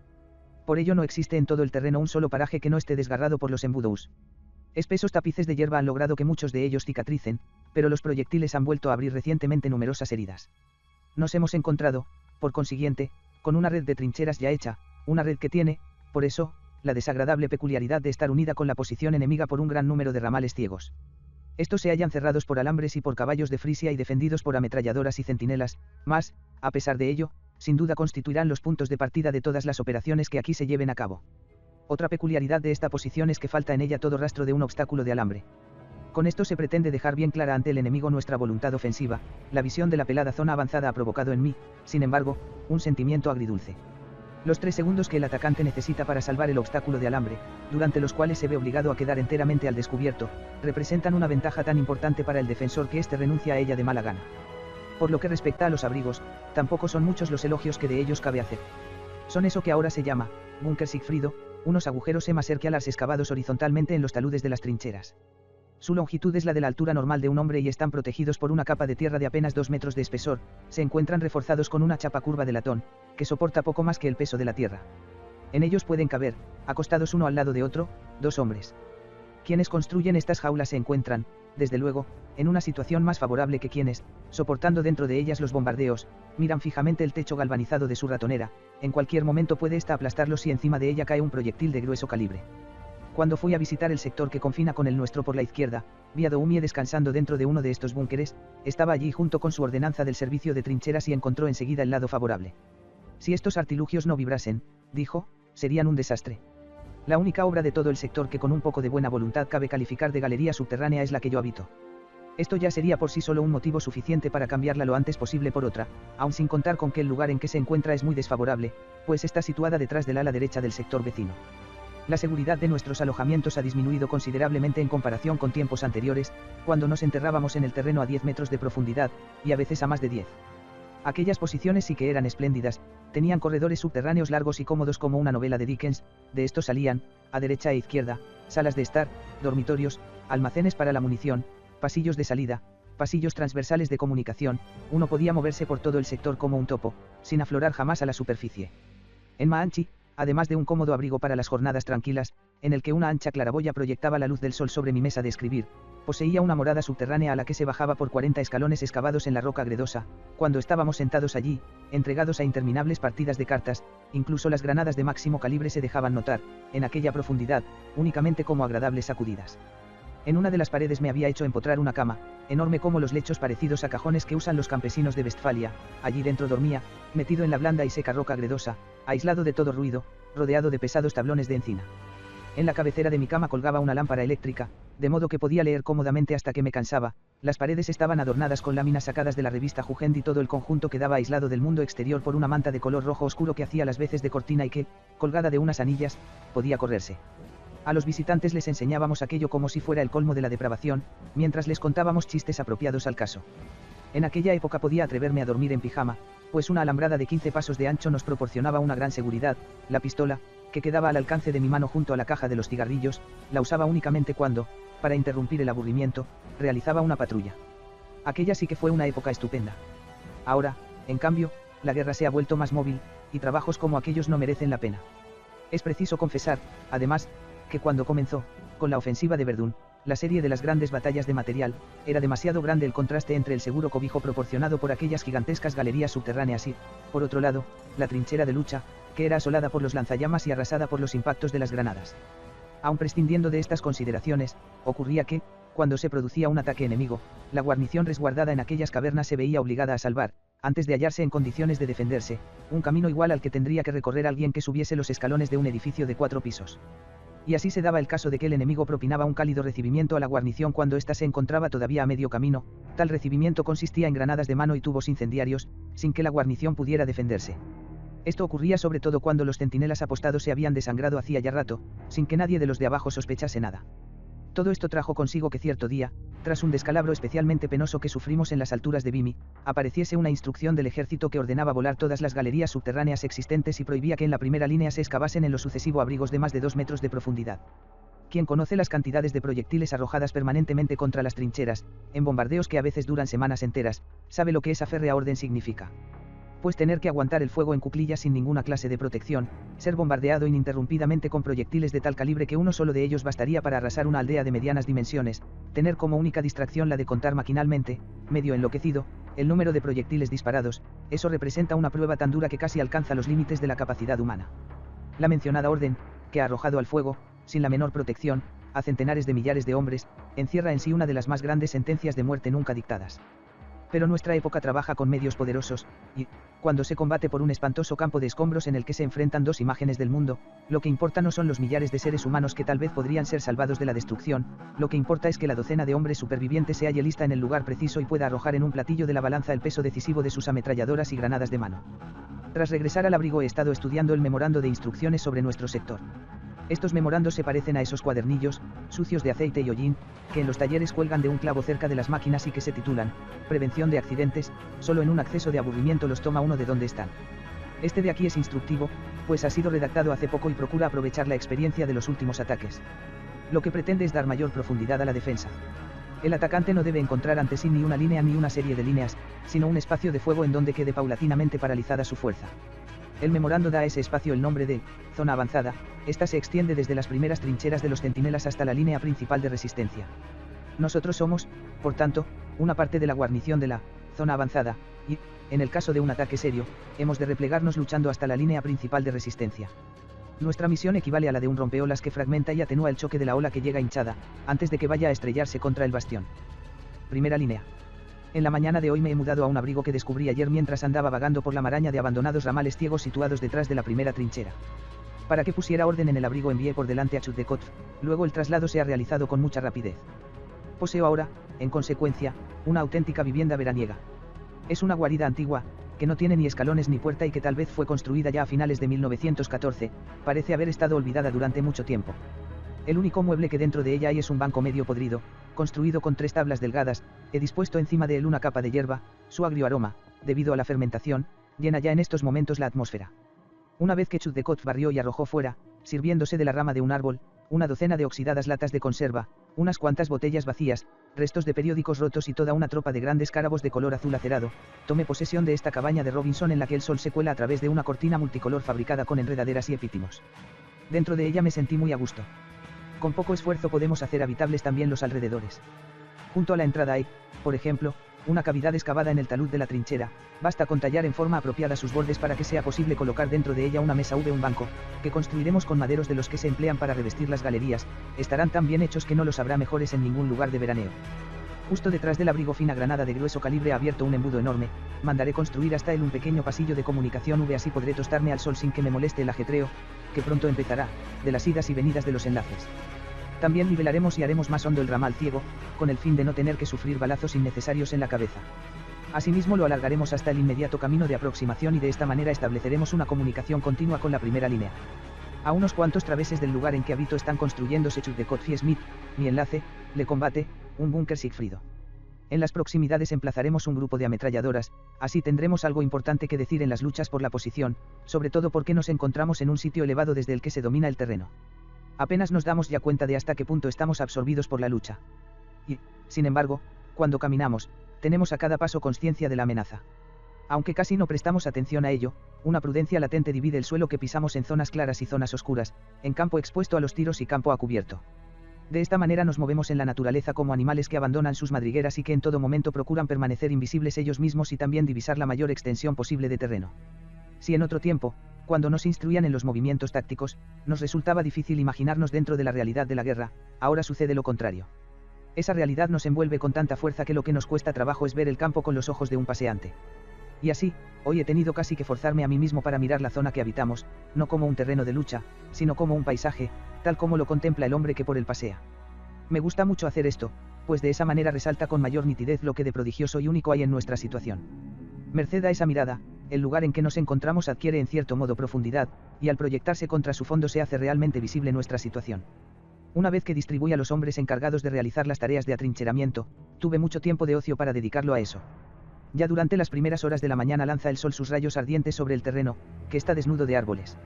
Por ello no existe en todo el terreno un solo paraje que no esté desgarrado por los embouts. Espesos tapices de hierba han logrado que muchos de ellos cicatricen, pero los proyectiles han vuelto a abrir recientemente numerosas heridas. Nos hemos encontrado, por consiguiente, con una red de trincheras ya hecha, una red que tiene, por eso, la desagradable peculiaridad de estar unida con la posición enemiga por un gran número de ramales ciegos. Estos se hallan cerrados por alambres y por caballos de Frisia y defendidos por ametralladoras y centinelas, mas, a pesar de ello, sin duda constituirán los puntos de partida de todas las operaciones que aquí se lleven a cabo. Otra peculiaridad de esta posición es que falta en ella todo rastro de un obstáculo de alambre. Con esto se pretende dejar bien clara ante el enemigo nuestra voluntad ofensiva. La visión de la pelada zona avanzada ha provocado en mí, sin embargo, un sentimiento agridulce. Los 3 segundos que el atacante necesita para salvar el obstáculo de alambre, durante los cuales se ve obligado a quedar enteramente al descubierto, representan una ventaja tan importante para el defensor que éste renuncia a ella de mala gana. Por lo que respecta a los abrigos, tampoco son muchos los elogios que de ellos cabe hacer. Son eso que ahora se llama, búnker Sigfrido, unos agujeros semacirculares excavados horizontalmente en los taludes de las trincheras. Su longitud es la de la altura normal de un hombre y están protegidos por una capa de tierra de apenas 2 metros de espesor. Se encuentran reforzados con una chapa curva de latón, que soporta poco más que el peso de la tierra. En ellos pueden caber, acostados uno al lado de otro, 2 hombres. Quienes construyen estas jaulas se encuentran, desde luego, en una situación más favorable que quienes, soportando dentro de ellas los bombardeos, miran fijamente el techo galvanizado de su ratonera. En cualquier momento puede esta aplastarlos si encima de ella cae un proyectil de grueso calibre. Cuando fui a visitar el sector que confina con el nuestro por la izquierda, vi a Doumie descansando dentro de uno de estos búnkeres. Estaba allí junto con su ordenanza del servicio de trincheras y encontró enseguida el lado favorable. Si estos artilugios no vibrasen, dijo, serían un desastre. La única obra de todo el sector que con un poco de buena voluntad cabe calificar de galería subterránea es la que yo habito. Esto ya sería por sí solo un motivo suficiente para cambiarla lo antes posible por otra, aun sin contar con que el lugar en que se encuentra es muy desfavorable, pues está situada detrás del ala derecha del sector vecino. La seguridad de nuestros alojamientos ha disminuido considerablemente en comparación con tiempos anteriores, cuando nos enterrábamos en el terreno a 10 metros de profundidad, y a veces a más de 10. Aquellas posiciones sí que eran espléndidas, tenían corredores subterráneos largos y cómodos como una novela de Dickens. De estos salían, a derecha e izquierda, salas de estar, dormitorios, almacenes para la munición, pasillos de salida, pasillos transversales de comunicación. Uno podía moverse por todo el sector como un topo, sin aflorar jamás a la superficie. En Maanchi, además de un cómodo abrigo para las jornadas tranquilas, en el que una ancha claraboya proyectaba la luz del sol sobre mi mesa de escribir, poseía una morada subterránea a la que se bajaba por 40 escalones excavados en la roca gredosa. Cuando estábamos sentados allí, entregados a interminables partidas de cartas, incluso las granadas de máximo calibre se dejaban notar, en aquella profundidad, únicamente como agradables sacudidas. En una de las paredes me había hecho empotrar una cama, enorme como los lechos parecidos a cajones que usan los campesinos de Westfalia. Allí dentro dormía, metido en la blanda y seca roca gredosa, aislado de todo ruido, rodeado de pesados tablones de encina. En la cabecera de mi cama colgaba una lámpara eléctrica, de modo que podía leer cómodamente hasta que me cansaba. Las paredes estaban adornadas con láminas sacadas de la revista Jugend y todo el conjunto quedaba aislado del mundo exterior por una manta de color rojo oscuro que hacía las veces de cortina y que, colgada de unas anillas, podía correrse. A los visitantes les enseñábamos aquello como si fuera el colmo de la depravación, mientras les contábamos chistes apropiados al caso. En aquella época podía atreverme a dormir en pijama, pues una alambrada de 15 pasos de ancho nos proporcionaba una gran seguridad. La pistola, que quedaba al alcance de mi mano junto a la caja de los cigarrillos, la usaba únicamente cuando, para interrumpir el aburrimiento, realizaba una patrulla. Aquella sí que fue una época estupenda. Ahora, en cambio, la guerra se ha vuelto más móvil, y trabajos como aquellos no merecen la pena. Es preciso confesar, además, que cuando comenzó, con la ofensiva de Verdún, la serie de las grandes batallas de material, era demasiado grande el contraste entre el seguro cobijo proporcionado por aquellas gigantescas galerías subterráneas y, por otro lado, la trinchera de lucha, que era asolada por los lanzallamas y arrasada por los impactos de las granadas. Aun prescindiendo de estas consideraciones, ocurría que, cuando se producía un ataque enemigo, la guarnición resguardada en aquellas cavernas se veía obligada a salvar, antes de hallarse en condiciones de defenderse, un camino igual al que tendría que recorrer alguien que subiese los escalones de un edificio de 4 pisos. Y así se daba el caso de que el enemigo propinaba un cálido recibimiento a la guarnición cuando ésta se encontraba todavía a medio camino. Tal recibimiento consistía en granadas de mano y tubos incendiarios, sin que la guarnición pudiera defenderse. Esto ocurría sobre todo cuando los centinelas apostados se habían desangrado hacía ya rato, sin que nadie de los de abajo sospechase nada. Todo esto trajo consigo que cierto día, tras un descalabro especialmente penoso que sufrimos en las alturas de Vimy, apareciese una instrucción del ejército que ordenaba volar todas las galerías subterráneas existentes y prohibía que en la primera línea se excavasen en lo sucesivo abrigos de más de 2 metros de profundidad. Quien conoce las cantidades de proyectiles arrojadas permanentemente contra las trincheras, en bombardeos que a veces duran semanas enteras, sabe lo que esa férrea orden significa. Pues tener que aguantar el fuego en cuclillas sin ninguna clase de protección, ser bombardeado ininterrumpidamente con proyectiles de tal calibre que uno solo de ellos bastaría para arrasar una aldea de medianas dimensiones, tener como única distracción la de contar maquinalmente, medio enloquecido, el número de proyectiles disparados, eso representa una prueba tan dura que casi alcanza los límites de la capacidad humana. La mencionada orden, que ha arrojado al fuego, sin la menor protección, a centenares de millares de hombres, encierra en sí una de las más grandes sentencias de muerte nunca dictadas. Pero nuestra época trabaja con medios poderosos, y, cuando se combate por un espantoso campo de escombros en el que se enfrentan dos imágenes del mundo, lo que importa no son los millares de seres humanos que tal vez podrían ser salvados de la destrucción, lo que importa es que la docena de hombres supervivientes se halle lista en el lugar preciso y pueda arrojar en un platillo de la balanza el peso decisivo de sus ametralladoras y granadas de mano. Tras regresar al abrigo he estado estudiando el memorando de instrucciones sobre nuestro sector. Estos memorandos se parecen a esos cuadernillos, sucios de aceite y hollín, que en los talleres cuelgan de un clavo cerca de las máquinas y que se titulan, Prevención de accidentes, solo en un acceso de aburrimiento los toma uno de donde están. Este de aquí es instructivo, pues ha sido redactado hace poco y procura aprovechar la experiencia de los últimos ataques. Lo que pretende es dar mayor profundidad a la defensa. El atacante no debe encontrar ante sí ni una línea ni una serie de líneas, sino un espacio de fuego en donde quede paulatinamente paralizada su fuerza. El memorando da a ese espacio el nombre de zona avanzada. Esta se extiende desde las primeras trincheras de los centinelas hasta la línea principal de resistencia. Nosotros somos, por tanto, una parte de la guarnición de la zona avanzada, y, en el caso de un ataque serio, hemos de replegarnos luchando hasta la línea principal de resistencia. Nuestra misión equivale a la de un rompeolas que fragmenta y atenúa el choque de la ola que llega hinchada, antes de que vaya a estrellarse contra el bastión. Primera línea. En la mañana de hoy me he mudado a un abrigo que descubrí ayer mientras andaba vagando por la maraña de abandonados ramales ciegos situados detrás de la primera trinchera. Para que pusiera orden en el abrigo envié por delante a Chudekov, luego el traslado se ha realizado con mucha rapidez. Poseo ahora, en consecuencia, una auténtica vivienda veraniega. Es una guarida antigua, que no tiene ni escalones ni puerta y que tal vez fue construida ya a finales de 1914, parece haber estado olvidada durante mucho tiempo. El único mueble que dentro de ella hay es un banco medio podrido, construido con 3 tablas delgadas, he dispuesto encima de él una capa de hierba, su agrio aroma, debido a la fermentación, llena ya en estos momentos la atmósfera. Una vez que Chudekov barrió y arrojó fuera, sirviéndose de la rama de un árbol, una docena de oxidadas latas de conserva, unas cuantas botellas vacías, restos de periódicos rotos y toda una tropa de grandes cárabos de color azul acerado, tomé posesión de esta cabaña de Robinson en la que el sol se cuela a través de una cortina multicolor fabricada con enredaderas y epítimos. Dentro de ella me sentí muy a gusto. Con poco esfuerzo podemos hacer habitables también los alrededores. Junto a la entrada hay, por ejemplo, una cavidad excavada en el talud de la trinchera, basta con tallar en forma apropiada sus bordes para que sea posible colocar dentro de ella una mesa o un banco, que construiremos con maderos de los que se emplean para revestir las galerías, estarán tan bien hechos que no los habrá mejores en ningún lugar de veraneo. Justo detrás del abrigo fina granada de grueso calibre ha abierto un embudo enorme, mandaré construir hasta él un pequeño pasillo de comunicación así podré tostarme al sol sin que me moleste el ajetreo, que pronto empezará, de las idas y venidas de los enlaces. También nivelaremos y haremos más hondo el ramal ciego, con el fin de no tener que sufrir balazos innecesarios en la cabeza. Asimismo lo alargaremos hasta el inmediato camino de aproximación y de esta manera estableceremos una comunicación continua con la primera línea. A unos cuantos traveses del lugar en que habito están construyéndose Chudekov y Smith, mi enlace, le combate, un búnker Sigfrido. En las proximidades emplazaremos un grupo de ametralladoras, así tendremos algo importante que decir en las luchas por la posición, sobre todo porque nos encontramos en un sitio elevado desde el que se domina el terreno. Apenas nos damos ya cuenta de hasta qué punto estamos absorbidos por la lucha. Y, sin embargo, cuando caminamos, tenemos a cada paso conciencia de la amenaza. Aunque casi no prestamos atención a ello, una prudencia latente divide el suelo que pisamos en zonas claras y zonas oscuras, en campo expuesto a los tiros y campo a cubierto. De esta manera nos movemos en la naturaleza como animales que abandonan sus madrigueras y que en todo momento procuran permanecer invisibles ellos mismos y también divisar la mayor extensión posible de terreno. Si en otro tiempo, cuando nos instruían en los movimientos tácticos, nos resultaba difícil imaginarnos dentro de la realidad de la guerra, ahora sucede lo contrario. Esa realidad nos envuelve con tanta fuerza que lo que nos cuesta trabajo es ver el campo con los ojos de un paseante. Y así, hoy he tenido casi que forzarme a mí mismo para mirar la zona que habitamos, no como un terreno de lucha, sino como un paisaje, tal como lo contempla el hombre que por él pasea. Me gusta mucho hacer esto, pues de esa manera resalta con mayor nitidez lo que de prodigioso y único hay en nuestra situación. Merced a esa mirada, el lugar en que nos encontramos adquiere en cierto modo profundidad, y al proyectarse contra su fondo se hace realmente visible nuestra situación. Una vez que distribuí a los hombres encargados de realizar las tareas de atrincheramiento, tuve mucho tiempo de ocio para dedicarlo a eso. Ya durante las primeras horas de la mañana lanza el sol sus rayos ardientes sobre el terreno, que está desnudo de árboles.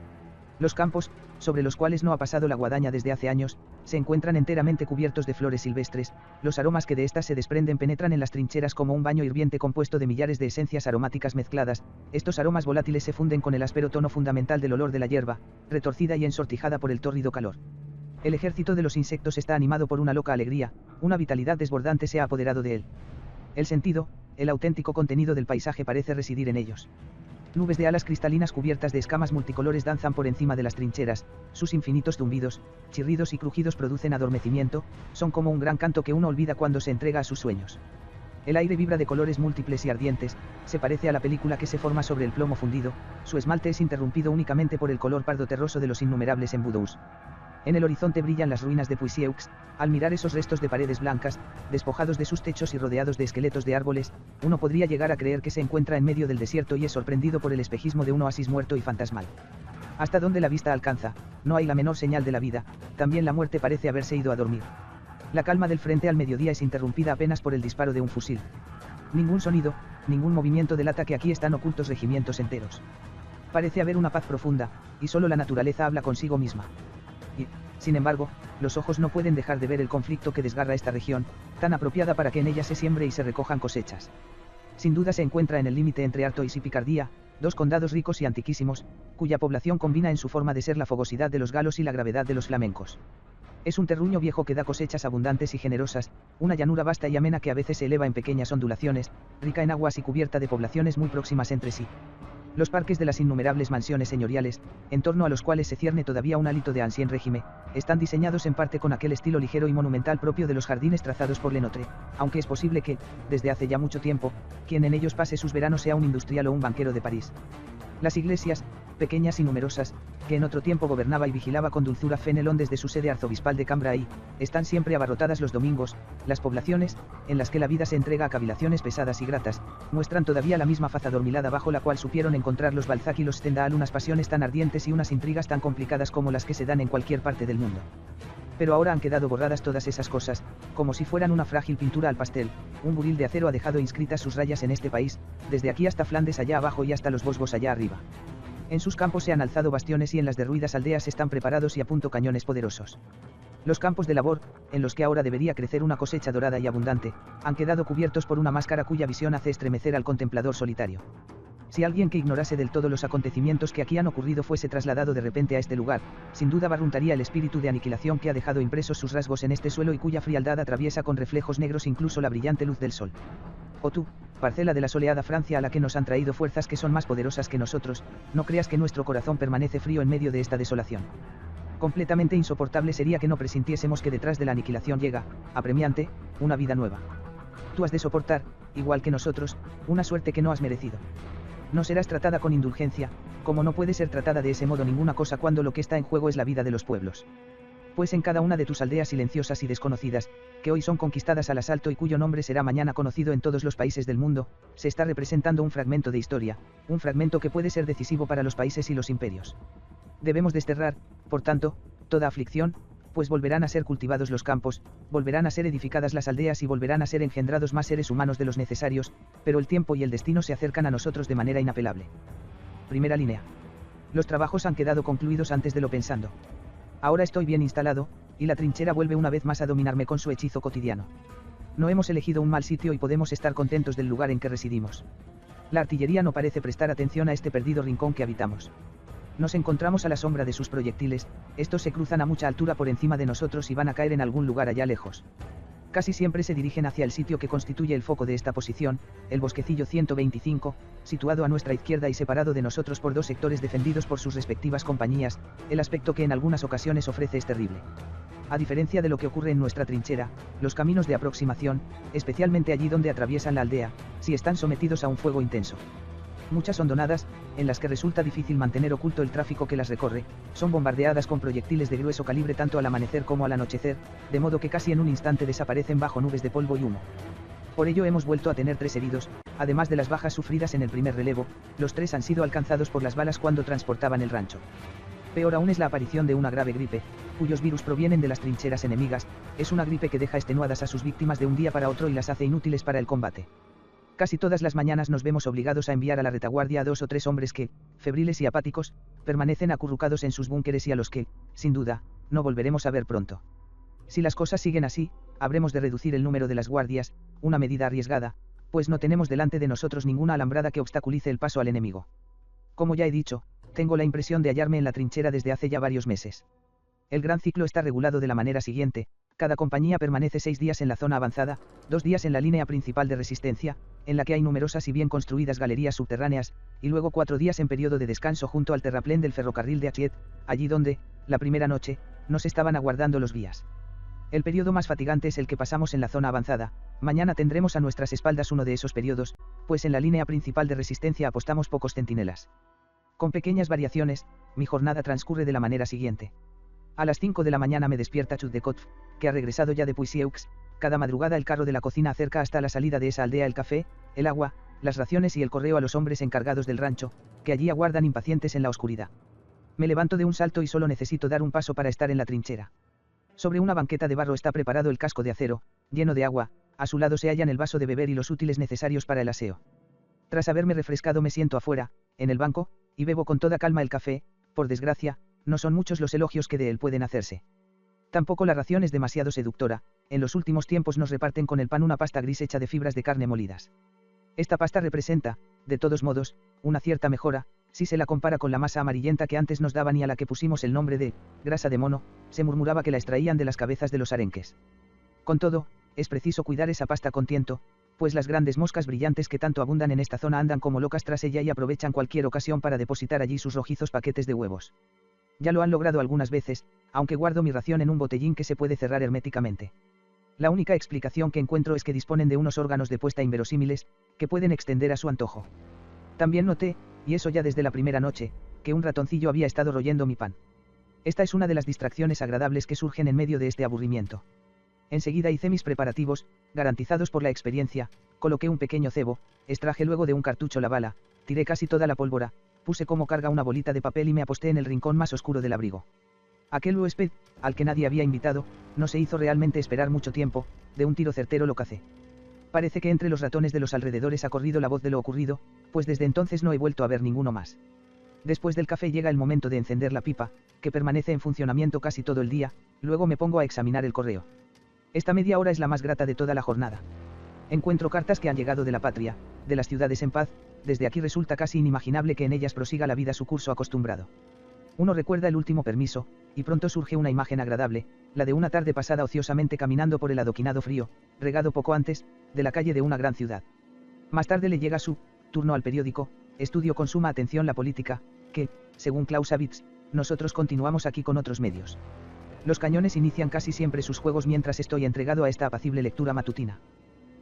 Los campos, sobre los cuales no ha pasado la guadaña desde hace años, se encuentran enteramente cubiertos de flores silvestres, los aromas que de estas se desprenden penetran en las trincheras como un baño hirviente compuesto de millares de esencias aromáticas mezcladas, estos aromas volátiles se funden con el áspero tono fundamental del olor de la hierba, retorcida y ensortijada por el tórrido calor. El ejército de los insectos está animado por una loca alegría, una vitalidad desbordante se ha apoderado de él. El sentido, el auténtico contenido del paisaje parece residir en ellos. Nubes de alas cristalinas cubiertas de escamas multicolores danzan por encima de las trincheras, sus infinitos zumbidos, chirridos y crujidos producen adormecimiento, son como un gran canto que uno olvida cuando se entrega a sus sueños. El aire vibra de colores múltiples y ardientes, se parece a la película que se forma sobre el plomo fundido, su esmalte es interrumpido únicamente por el color pardo terroso de los innumerables embouts. En el horizonte brillan las ruinas de Puisieux, al mirar esos restos de paredes blancas, despojados de sus techos y rodeados de esqueletos de árboles, uno podría llegar a creer que se encuentra en medio del desierto y es sorprendido por el espejismo de un oasis muerto y fantasmal. Hasta donde la vista alcanza, no hay la menor señal de la vida, también la muerte parece haberse ido a dormir. La calma del frente al mediodía es interrumpida apenas por el disparo de un fusil. Ningún sonido, ningún movimiento delata que aquí están ocultos regimientos enteros. Parece haber una paz profunda, y solo la naturaleza habla consigo misma. Y, sin embargo, los ojos no pueden dejar de ver el conflicto que desgarra esta región, tan apropiada para que en ella se siembre y se recojan cosechas. Sin duda se encuentra en el límite entre Artois y Picardía, dos condados ricos y antiquísimos, cuya población combina en su forma de ser la fogosidad de los galos y la gravedad de los flamencos. Es un terruño viejo que da cosechas abundantes y generosas, una llanura vasta y amena que a veces se eleva en pequeñas ondulaciones, rica en aguas y cubierta de poblaciones muy próximas entre sí. Los parques de las innumerables mansiones señoriales, en torno a los cuales se cierne todavía un hálito de ancien régimen, están diseñados en parte con aquel estilo ligero y monumental propio de los jardines trazados por Le Nôtre, aunque es posible que, desde hace ya mucho tiempo, quien en ellos pase sus veranos sea un industrial o un banquero de París. Las iglesias, pequeñas y numerosas, que en otro tiempo gobernaba y vigilaba con dulzura Fenelón desde su sede arzobispal de Cambrai, están siempre abarrotadas los domingos. Las poblaciones, en las que la vida se entrega a cavilaciones pesadas y gratas, muestran todavía la misma faz adormilada bajo la cual supieron encontrar los Balzac y los Stendhal unas pasiones tan ardientes y unas intrigas tan complicadas como las que se dan en cualquier parte del mundo. Pero ahora han quedado borradas todas esas cosas, como si fueran una frágil pintura al pastel. Un buril de acero ha dejado inscritas sus rayas en este país, desde aquí hasta Flandes allá abajo y hasta los Vosgos allá arriba. En sus campos se han alzado bastiones y en las derruidas aldeas están preparados y a punto cañones poderosos. Los campos de labor, en los que ahora debería crecer una cosecha dorada y abundante, han quedado cubiertos por una máscara cuya visión hace estremecer al contemplador solitario. Si alguien que ignorase del todo los acontecimientos que aquí han ocurrido fuese trasladado de repente a este lugar, sin duda barruntaría el espíritu de aniquilación que ha dejado impresos sus rasgos en este suelo y cuya frialdad atraviesa con reflejos negros incluso la brillante luz del sol. Oh tú, parcela de la soleada Francia a la que nos han traído fuerzas que son más poderosas que nosotros, no creas que nuestro corazón permanece frío en medio de esta desolación. Completamente insoportable sería que no presintiésemos que detrás de la aniquilación llega, apremiante, una vida nueva. Tú has de soportar, igual que nosotros, una suerte que no has merecido. No serás tratada con indulgencia, como no puede ser tratada de ese modo ninguna cosa cuando lo que está en juego es la vida de los pueblos. Pues en cada una de tus aldeas silenciosas y desconocidas, que hoy son conquistadas al asalto y cuyo nombre será mañana conocido en todos los países del mundo, se está representando un fragmento de historia, un fragmento que puede ser decisivo para los países y los imperios. Debemos desterrar, por tanto, toda aflicción, pues volverán a ser cultivados los campos, volverán a ser edificadas las aldeas y volverán a ser engendrados más seres humanos de los necesarios, pero el tiempo y el destino se acercan a nosotros de manera inapelable. Primera línea. Los trabajos han quedado concluidos antes de lo pensado. Ahora estoy bien instalado, y la trinchera vuelve una vez más a dominarme con su hechizo cotidiano. No hemos elegido un mal sitio y podemos estar contentos del lugar en que residimos. La artillería no parece prestar atención a este perdido rincón que habitamos. Nos encontramos a la sombra de sus proyectiles, estos se cruzan a mucha altura por encima de nosotros y van a caer en algún lugar allá lejos. Casi siempre se dirigen hacia el sitio que constituye el foco de esta posición, el bosquecillo 125, situado a nuestra izquierda y separado de nosotros por dos sectores defendidos por sus respectivas compañías. El aspecto que en algunas ocasiones ofrece es terrible. A diferencia de lo que ocurre en nuestra trinchera, los caminos de aproximación, especialmente allí donde atraviesan la aldea, sí están sometidos a un fuego intenso. Muchas hondonadas, en las que resulta difícil mantener oculto el tráfico que las recorre, son bombardeadas con proyectiles de grueso calibre tanto al amanecer como al anochecer, de modo que casi en un instante desaparecen bajo nubes de polvo y humo. Por ello hemos vuelto a tener 3 heridos, además de las bajas sufridas en el primer relevo. Los 3 han sido alcanzados por las balas cuando transportaban el rancho. Peor aún es la aparición de una grave gripe, cuyos virus provienen de las trincheras enemigas. Es una gripe que deja extenuadas a sus víctimas de un día para otro y las hace inútiles para el combate. Casi todas las mañanas nos vemos obligados a enviar a la retaguardia a 2 o 3 hombres que, febriles y apáticos, permanecen acurrucados en sus búnkeres y a los que, sin duda, no volveremos a ver pronto. Si las cosas siguen así, habremos de reducir el número de las guardias, una medida arriesgada, pues no tenemos delante de nosotros ninguna alambrada que obstaculice el paso al enemigo. Como ya he dicho, tengo la impresión de hallarme en la trinchera desde hace ya varios meses. El gran ciclo está regulado de la manera siguiente: cada compañía permanece 6 días en la zona avanzada, 2 días en la línea principal de resistencia, en la que hay numerosas y bien construidas galerías subterráneas, y luego 4 días en periodo de descanso junto al terraplén del ferrocarril de Achiet, allí donde, la primera noche, nos estaban aguardando los guías. El periodo más fatigante es el que pasamos en la zona avanzada. Mañana tendremos a nuestras espaldas uno de esos periodos, pues en la línea principal de resistencia apostamos pocos centinelas. Con pequeñas variaciones, mi jornada transcurre de la manera siguiente. A las 5 de la mañana me despierta Chut de Kotf, que ha regresado ya de Puisieux. Cada madrugada el carro de la cocina acerca hasta la salida de esa aldea el café, el agua, las raciones y el correo a los hombres encargados del rancho, que allí aguardan impacientes en la oscuridad. Me levanto de un salto y solo necesito dar un paso para estar en la trinchera. Sobre una banqueta de barro está preparado el casco de acero, lleno de agua. A su lado se hallan el vaso de beber y los útiles necesarios para el aseo. Tras haberme refrescado me siento afuera, en el banco, y bebo con toda calma el café. Por desgracia, no son muchos los elogios que de él pueden hacerse. Tampoco la ración es demasiado seductora. En los últimos tiempos nos reparten con el pan una pasta gris hecha de fibras de carne molidas. Esta pasta representa, de todos modos, una cierta mejora, si se la compara con la masa amarillenta que antes nos daban y a la que pusimos el nombre de grasa de mono. Se murmuraba que la extraían de las cabezas de los arenques. Con todo, es preciso cuidar esa pasta con tiento, pues las grandes moscas brillantes que tanto abundan en esta zona andan como locas tras ella y aprovechan cualquier ocasión para depositar allí sus rojizos paquetes de huevos. Ya lo han logrado algunas veces, aunque guardo mi ración en un botellín que se puede cerrar herméticamente. La única explicación que encuentro es que disponen de unos órganos de puesta inverosímiles, que pueden extender a su antojo. También noté, y eso ya desde la primera noche, que un ratoncillo había estado royendo mi pan. Esta es una de las distracciones agradables que surgen en medio de este aburrimiento. Enseguida hice mis preparativos, garantizados por la experiencia. Coloqué un pequeño cebo, extraje luego de un cartucho la bala, tiré casi toda la pólvora, puse como carga una bolita de papel y me aposté en el rincón más oscuro del abrigo. Aquel huésped, al que nadie había invitado, no se hizo realmente esperar mucho tiempo. De un tiro certero lo cacé. Parece que entre los ratones de los alrededores ha corrido la voz de lo ocurrido, pues desde entonces no he vuelto a ver ninguno más. Después del café llega el momento de encender la pipa, que permanece en funcionamiento casi todo el día. Luego me pongo a examinar el correo. Esta media hora es la más grata de toda la jornada. Encuentro cartas que han llegado de la patria, de las ciudades en paz. Desde aquí resulta casi inimaginable que en ellas prosiga la vida su curso acostumbrado. Uno recuerda el último permiso, y pronto surge una imagen agradable, la de una tarde pasada ociosamente caminando por el adoquinado frío, regado poco antes, de la calle de una gran ciudad. Más tarde le llega su turno al periódico. Estudio con suma atención la política, que, según Clausewitz, nosotros continuamos aquí con otros medios. Los cañones inician casi siempre sus juegos mientras estoy entregado a esta apacible lectura matutina.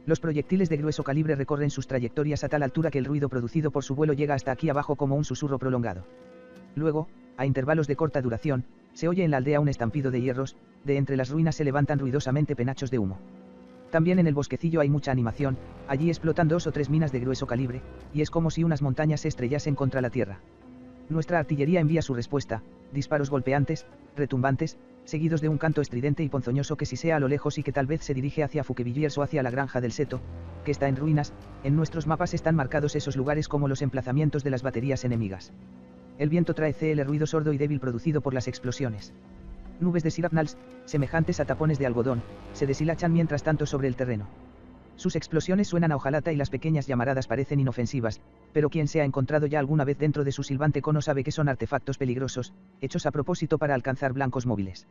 Los proyectiles de grueso calibre recorren sus trayectorias a tal altura que el ruido producido por su vuelo llega hasta aquí abajo como un susurro prolongado. Luego, a intervalos de corta duración, se oye en la aldea un estampido de hierros. De entre las ruinas se levantan ruidosamente penachos de humo. También en el bosquecillo hay mucha animación. Allí explotan 2 o 3 minas de grueso calibre, y es como si unas montañas se estrellasen contra la tierra. Nuestra artillería envía su respuesta, disparos golpeantes, retumbantes, seguidos de un canto estridente y ponzoñoso que sisea a lo lejos y que tal vez se dirige hacia Fouquevilliers o hacia la granja del Seto, que está en ruinas. En nuestros mapas están marcados esos lugares como los emplazamientos de las baterías enemigas. El viento trae el ruido sordo y débil producido por las explosiones. Nubes de shrapnels, semejantes a tapones de algodón, se deshilachan mientras tanto sobre el terreno. Sus explosiones suenan a hojalata y las pequeñas llamaradas parecen inofensivas, pero quien se ha encontrado ya alguna vez dentro de su silbante cono sabe que son artefactos peligrosos, hechos a propósito para alcanzar blancos móviles.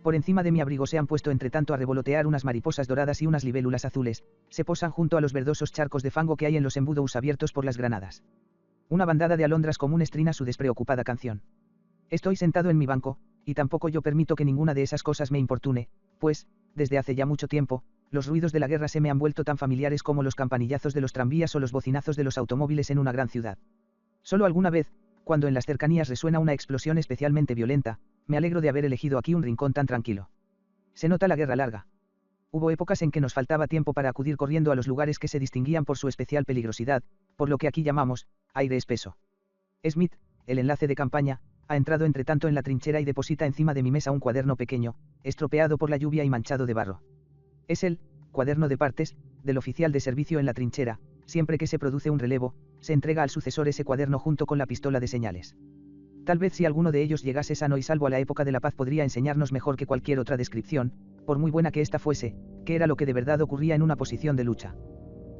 Por encima de mi abrigo se han puesto entre tanto a revolotear unas mariposas doradas y unas libélulas azules, se posan junto a los verdosos charcos de fango que hay en los embudos abiertos por las granadas. Una bandada de alondras comunes trina su despreocupada canción. Estoy sentado en mi banco, y tampoco yo permito que ninguna de esas cosas me importune, pues, desde hace ya mucho tiempo, los ruidos de la guerra se me han vuelto tan familiares como los campanillazos de los tranvías o los bocinazos de los automóviles en una gran ciudad. Solo alguna vez, cuando en las cercanías resuena una explosión especialmente violenta, me alegro de haber elegido aquí un rincón tan tranquilo. Se nota la guerra larga. Hubo épocas en que nos faltaba tiempo para acudir corriendo a los lugares que se distinguían por su especial peligrosidad, por lo que aquí llamamos aire espeso. Smith, el enlace de campaña, ha entrado entre tanto en la trinchera y deposita encima de mi mesa un cuaderno pequeño, estropeado por la lluvia y manchado de barro. Es el cuaderno de partes del oficial de servicio en la trinchera. Siempre que se produce un relevo, se entrega al sucesor ese cuaderno junto con la pistola de señales. Tal vez si alguno de ellos llegase sano y salvo a la época de la paz podría enseñarnos mejor que cualquier otra descripción, por muy buena que ésta fuese, qué era lo que de verdad ocurría en una posición de lucha.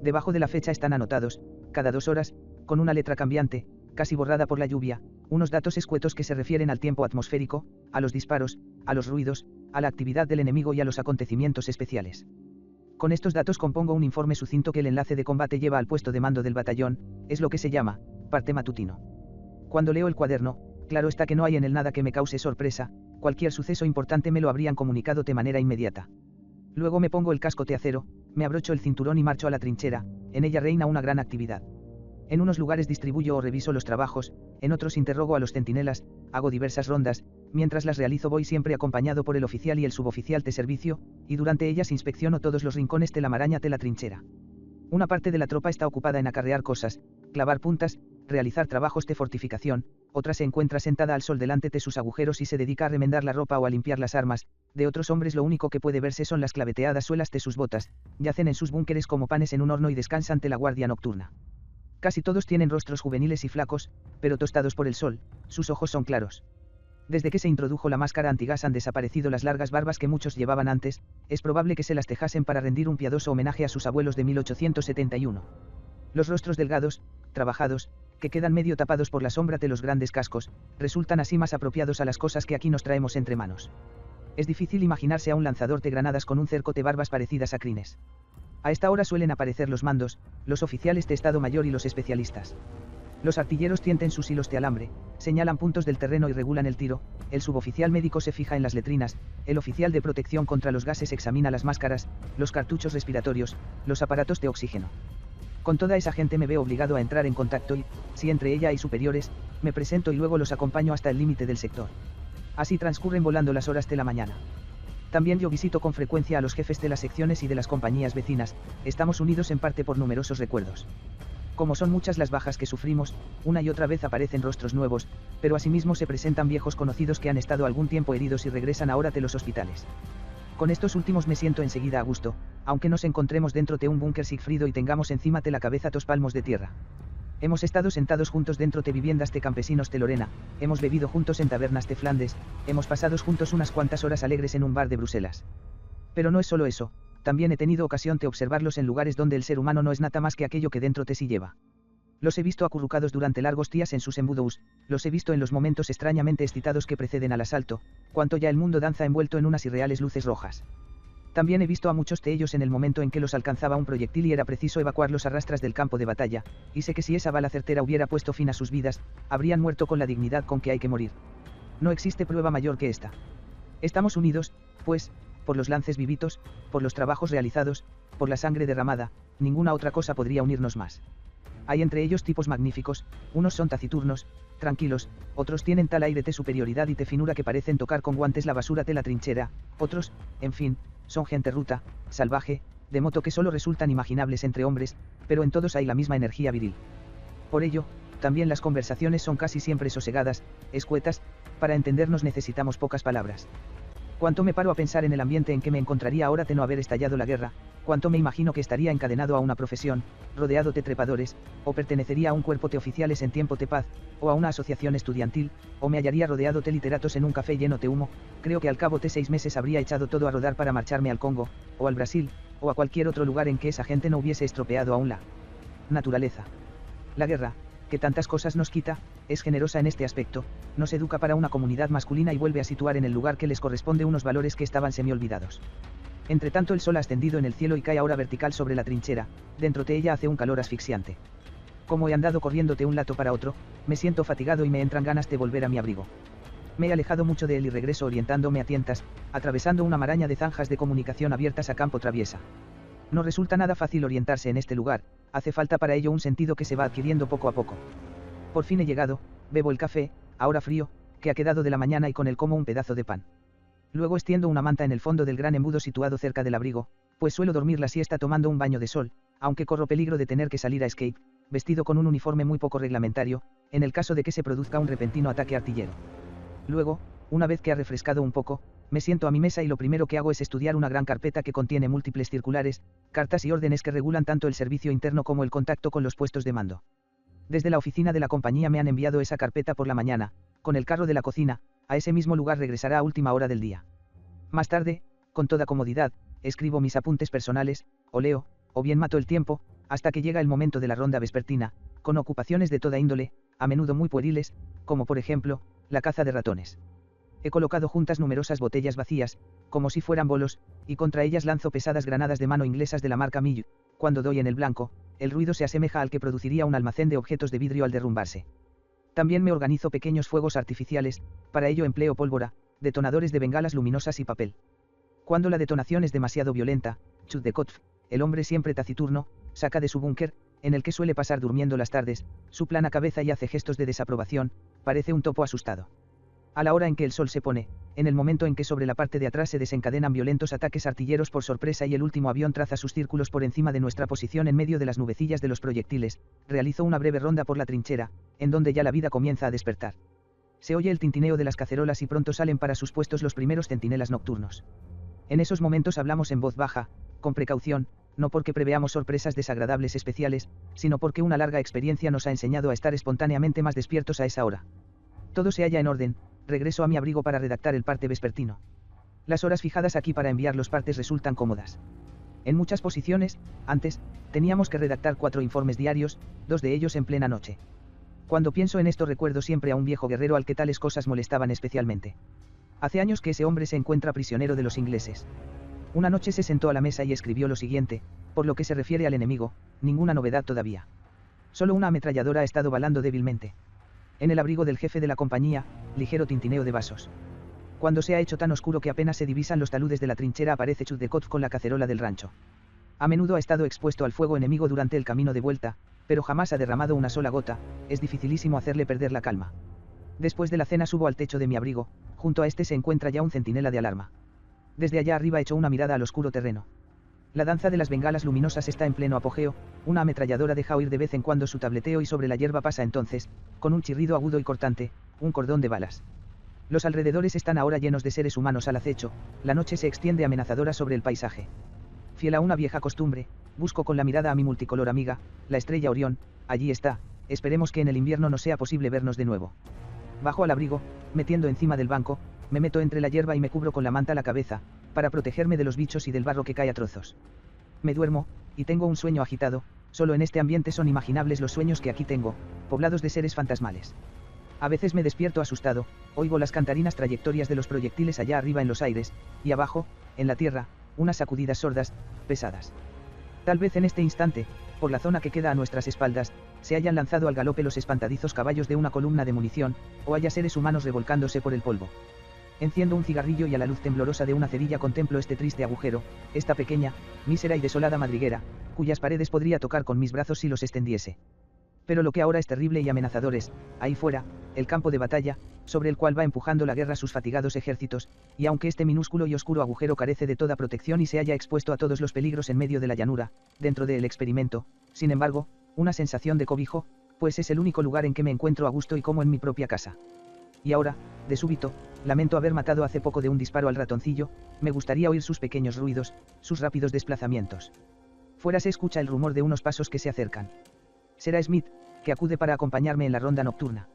Debajo de la fecha están anotados, cada 2 horas, con una letra cambiante, casi borrada por la lluvia, unos datos escuetos que se refieren al tiempo atmosférico, a los disparos, a los ruidos, a la actividad del enemigo y a los acontecimientos especiales. Con estos datos compongo un informe sucinto que el enlace de combate lleva al puesto de mando del batallón, es lo que se llama parte matutino. Cuando leo el cuaderno, claro está que no hay en él nada que me cause sorpresa, cualquier suceso importante me lo habrían comunicado de manera inmediata. Luego me pongo el casco de acero, me abrocho el cinturón y marcho a la trinchera. En ella reina una gran actividad. En unos lugares distribuyo o reviso los trabajos, en otros interrogo a los centinelas, hago diversas rondas, mientras las realizo voy siempre acompañado por el oficial y el suboficial de servicio, y durante ellas inspecciono todos los rincones de la maraña de la trinchera. Una parte de la tropa está ocupada en acarrear cosas, clavar puntas, realizar trabajos de fortificación, otra se encuentra sentada al sol delante de sus agujeros y se dedica a remendar la ropa o a limpiar las armas. De otros hombres lo único que puede verse son las claveteadas suelas de sus botas, yacen en sus búnkeres como panes en un horno y descansan ante la guardia nocturna. Casi todos tienen rostros juveniles y flacos, pero tostados por el sol, sus ojos son claros. Desde que se introdujo la máscara antigas han desaparecido las largas barbas que muchos llevaban antes, es probable que se las dejasen para rendir un piadoso homenaje a sus abuelos de 1871. Los rostros delgados, trabajados, que quedan medio tapados por la sombra de los grandes cascos, resultan así más apropiados a las cosas que aquí nos traemos entre manos. Es difícil imaginarse a un lanzador de granadas con un cerco de barbas parecidas a crines. A esta hora suelen aparecer los mandos, los oficiales de Estado Mayor y los especialistas. Los artilleros tienten sus hilos de alambre, señalan puntos del terreno y regulan el tiro, el suboficial médico se fija en las letrinas, el oficial de protección contra los gases examina las máscaras, los cartuchos respiratorios, los aparatos de oxígeno. Con toda esa gente me veo obligado a entrar en contacto y, si entre ella hay superiores, me presento y luego los acompaño hasta el límite del sector. Así transcurren volando las horas de la mañana. También yo visito con frecuencia a los jefes de las secciones y de las compañías vecinas, estamos unidos en parte por numerosos recuerdos. Como son muchas las bajas que sufrimos, una y otra vez aparecen rostros nuevos, pero asimismo se presentan viejos conocidos que han estado algún tiempo heridos y regresan ahora de los hospitales. Con estos últimos me siento enseguida a gusto, aunque nos encontremos dentro de un búnker sigfrido y tengamos encima de la cabeza 2 palmos de tierra. Hemos estado sentados juntos dentro de viviendas de campesinos de Lorena, hemos bebido juntos en tabernas de Flandes, hemos pasado juntos unas cuantas horas alegres en un bar de Bruselas. Pero no es solo eso, también he tenido ocasión de observarlos en lugares donde el ser humano no es nada más que aquello que dentro de sí lleva. Los he visto acurrucados durante largos días en sus embudos, los he visto en los momentos extrañamente excitados que preceden al asalto, cuando ya el mundo danza envuelto en unas irreales luces rojas. También he visto a muchos de ellos en el momento en que los alcanzaba un proyectil y era preciso evacuarlos a rastras del campo de batalla, y sé que si esa bala certera hubiera puesto fin a sus vidas, habrían muerto con la dignidad con que hay que morir. No existe prueba mayor que esta. Estamos unidos, pues, por los lances vivitos, por los trabajos realizados, por la sangre derramada, ninguna otra cosa podría unirnos más. Hay entre ellos tipos magníficos, unos son taciturnos, tranquilos, otros tienen tal aire de superioridad y de finura que parecen tocar con guantes la basura de la trinchera, otros, en fin, son gente ruta, salvaje, de modo que solo resultan imaginables entre hombres, pero en todos hay la misma energía viril. Por ello, también las conversaciones son casi siempre sosegadas, escuetas, para entendernos necesitamos pocas palabras. Cuánto me paro a pensar en el ambiente en que me encontraría ahora de no haber estallado la guerra, cuánto me imagino que estaría encadenado a una profesión, rodeado de trepadores, o pertenecería a un cuerpo de oficiales en tiempo de paz, o a una asociación estudiantil, o me hallaría rodeado de literatos en un café lleno de humo. Creo que al cabo de 6 meses habría echado todo a rodar para marcharme al Congo, o al Brasil, o a cualquier otro lugar en que esa gente no hubiese estropeado aún la naturaleza. La guerra, que tantas cosas nos quita, es generosa en este aspecto, nos educa para una comunidad masculina y vuelve a situar en el lugar que les corresponde unos valores que estaban semi-olvidados. Entre tanto el sol ha ascendido en el cielo y cae ahora vertical sobre la trinchera, dentro de ella hace un calor asfixiante. Como he andado corriendo de un lado para otro, me siento fatigado y me entran ganas de volver a mi abrigo. Me he alejado mucho de él y regreso orientándome a tientas, atravesando una maraña de zanjas de comunicación abiertas a campo traviesa. No resulta nada fácil orientarse en este lugar, hace falta para ello un sentido que se va adquiriendo poco a poco. Por fin he llegado, bebo el café, ahora frío, que ha quedado de la mañana y con él como un pedazo de pan. Luego extiendo una manta en el fondo del gran embudo situado cerca del abrigo, pues suelo dormir la siesta tomando un baño de sol, aunque corro peligro de tener que salir a escape, vestido con un uniforme muy poco reglamentario, en el caso de que se produzca un repentino ataque artillero. Luego, una vez que ha refrescado un poco, me siento a mi mesa y lo primero que hago es estudiar una gran carpeta que contiene múltiples circulares, cartas y órdenes que regulan tanto el servicio interno como el contacto con los puestos de mando. Desde la oficina de la compañía me han enviado esa carpeta por la mañana, con el carro de la cocina, a ese mismo lugar regresará a última hora del día. Más tarde, con toda comodidad, escribo mis apuntes personales, o leo, o bien mato el tiempo, hasta que llega el momento de la ronda vespertina, con ocupaciones de toda índole, a menudo muy pueriles, como por ejemplo, la caza de ratones. He colocado juntas numerosas botellas vacías, como si fueran bolos, y contra ellas lanzo pesadas granadas de mano inglesas de la marca Millu. Cuando doy en el blanco, el ruido se asemeja al que produciría un almacén de objetos de vidrio al derrumbarse. También me organizo pequeños fuegos artificiales, para ello empleo pólvora, detonadores de bengalas luminosas y papel. Cuando la detonación es demasiado violenta, Chudekotv, el hombre siempre taciturno, saca de su búnker, en el que suele pasar durmiendo las tardes, su plana cabeza y hace gestos de desaprobación, parece un topo asustado. A la hora en que el sol se pone, en el momento en que sobre la parte de atrás se desencadenan violentos ataques artilleros por sorpresa y el último avión traza sus círculos por encima de nuestra posición en medio de las nubecillas de los proyectiles, realizo una breve ronda por la trinchera, en donde ya la vida comienza a despertar. Se oye el tintineo de las cacerolas y pronto salen para sus puestos los primeros centinelas nocturnos. En esos momentos hablamos en voz baja, con precaución, no porque preveamos sorpresas desagradables especiales, sino porque una larga experiencia nos ha enseñado a estar espontáneamente más despiertos a esa hora. Todo se halla en orden, regreso a mi abrigo para redactar el parte vespertino. Las horas fijadas aquí para enviar los partes resultan cómodas. En muchas posiciones, antes, teníamos que redactar 4 informes diarios, 2 de ellos en plena noche. Cuando pienso en esto recuerdo siempre a un viejo guerrero al que tales cosas molestaban especialmente. Hace años que ese hombre se encuentra prisionero de los ingleses. Una noche se sentó a la mesa y escribió lo siguiente: por lo que se refiere al enemigo, ninguna novedad todavía. Solo una ametralladora ha estado balando débilmente. En el abrigo del jefe de la compañía, ligero tintineo de vasos. Cuando se ha hecho tan oscuro que apenas se divisan los taludes de la trinchera aparece Chudekotv con la cacerola del rancho. A menudo ha estado expuesto al fuego enemigo durante el camino de vuelta, pero jamás ha derramado una sola gota, es dificilísimo hacerle perder la calma. Después de la cena subo al techo de mi abrigo, junto a este se encuentra ya un centinela de alarma. Desde allá arriba echo una mirada al oscuro terreno. La danza de las bengalas luminosas está en pleno apogeo, una ametralladora deja oír de vez en cuando su tableteo y sobre la hierba pasa entonces, con un chirrido agudo y cortante, un cordón de balas. Los alrededores están ahora llenos de seres humanos al acecho, la noche se extiende amenazadora sobre el paisaje. Fiel a una vieja costumbre, busco con la mirada a mi multicolor amiga, la estrella Orión, allí está, esperemos que en el invierno no sea posible vernos de nuevo. Bajo al abrigo, metiendo encima del banco, me meto entre la hierba y me cubro con la manta la cabeza, para protegerme de los bichos y del barro que cae a trozos. Me duermo, y tengo un sueño agitado, solo en este ambiente son imaginables los sueños que aquí tengo, poblados de seres fantasmales. A veces me despierto asustado, oigo las cantarinas trayectorias de los proyectiles allá arriba en los aires, y abajo, en la tierra, unas sacudidas sordas, pesadas. Tal vez en este instante, por la zona que queda a nuestras espaldas, se hayan lanzado al galope los espantadizos caballos de una columna de munición, o haya seres humanos revolcándose por el polvo. Enciendo un cigarrillo y a la luz temblorosa de una cerilla contemplo este triste agujero, esta pequeña, mísera y desolada madriguera, cuyas paredes podría tocar con mis brazos si los extendiese. Pero lo que ahora es terrible y amenazador es, ahí fuera, el campo de batalla, sobre el cual va empujando la guerra sus fatigados ejércitos, y aunque este minúsculo y oscuro agujero carece de toda protección y se haya expuesto a todos los peligros en medio de la llanura, dentro del experimento, sin embargo, una sensación de cobijo, pues es el único lugar en que me encuentro a gusto y como en mi propia casa. Y ahora, de súbito, lamento haber matado hace poco de un disparo al ratoncillo, me gustaría oír sus pequeños ruidos, sus rápidos desplazamientos. Fuera se escucha el rumor de unos pasos que se acercan. Será Smith, que acude para acompañarme en la ronda nocturna.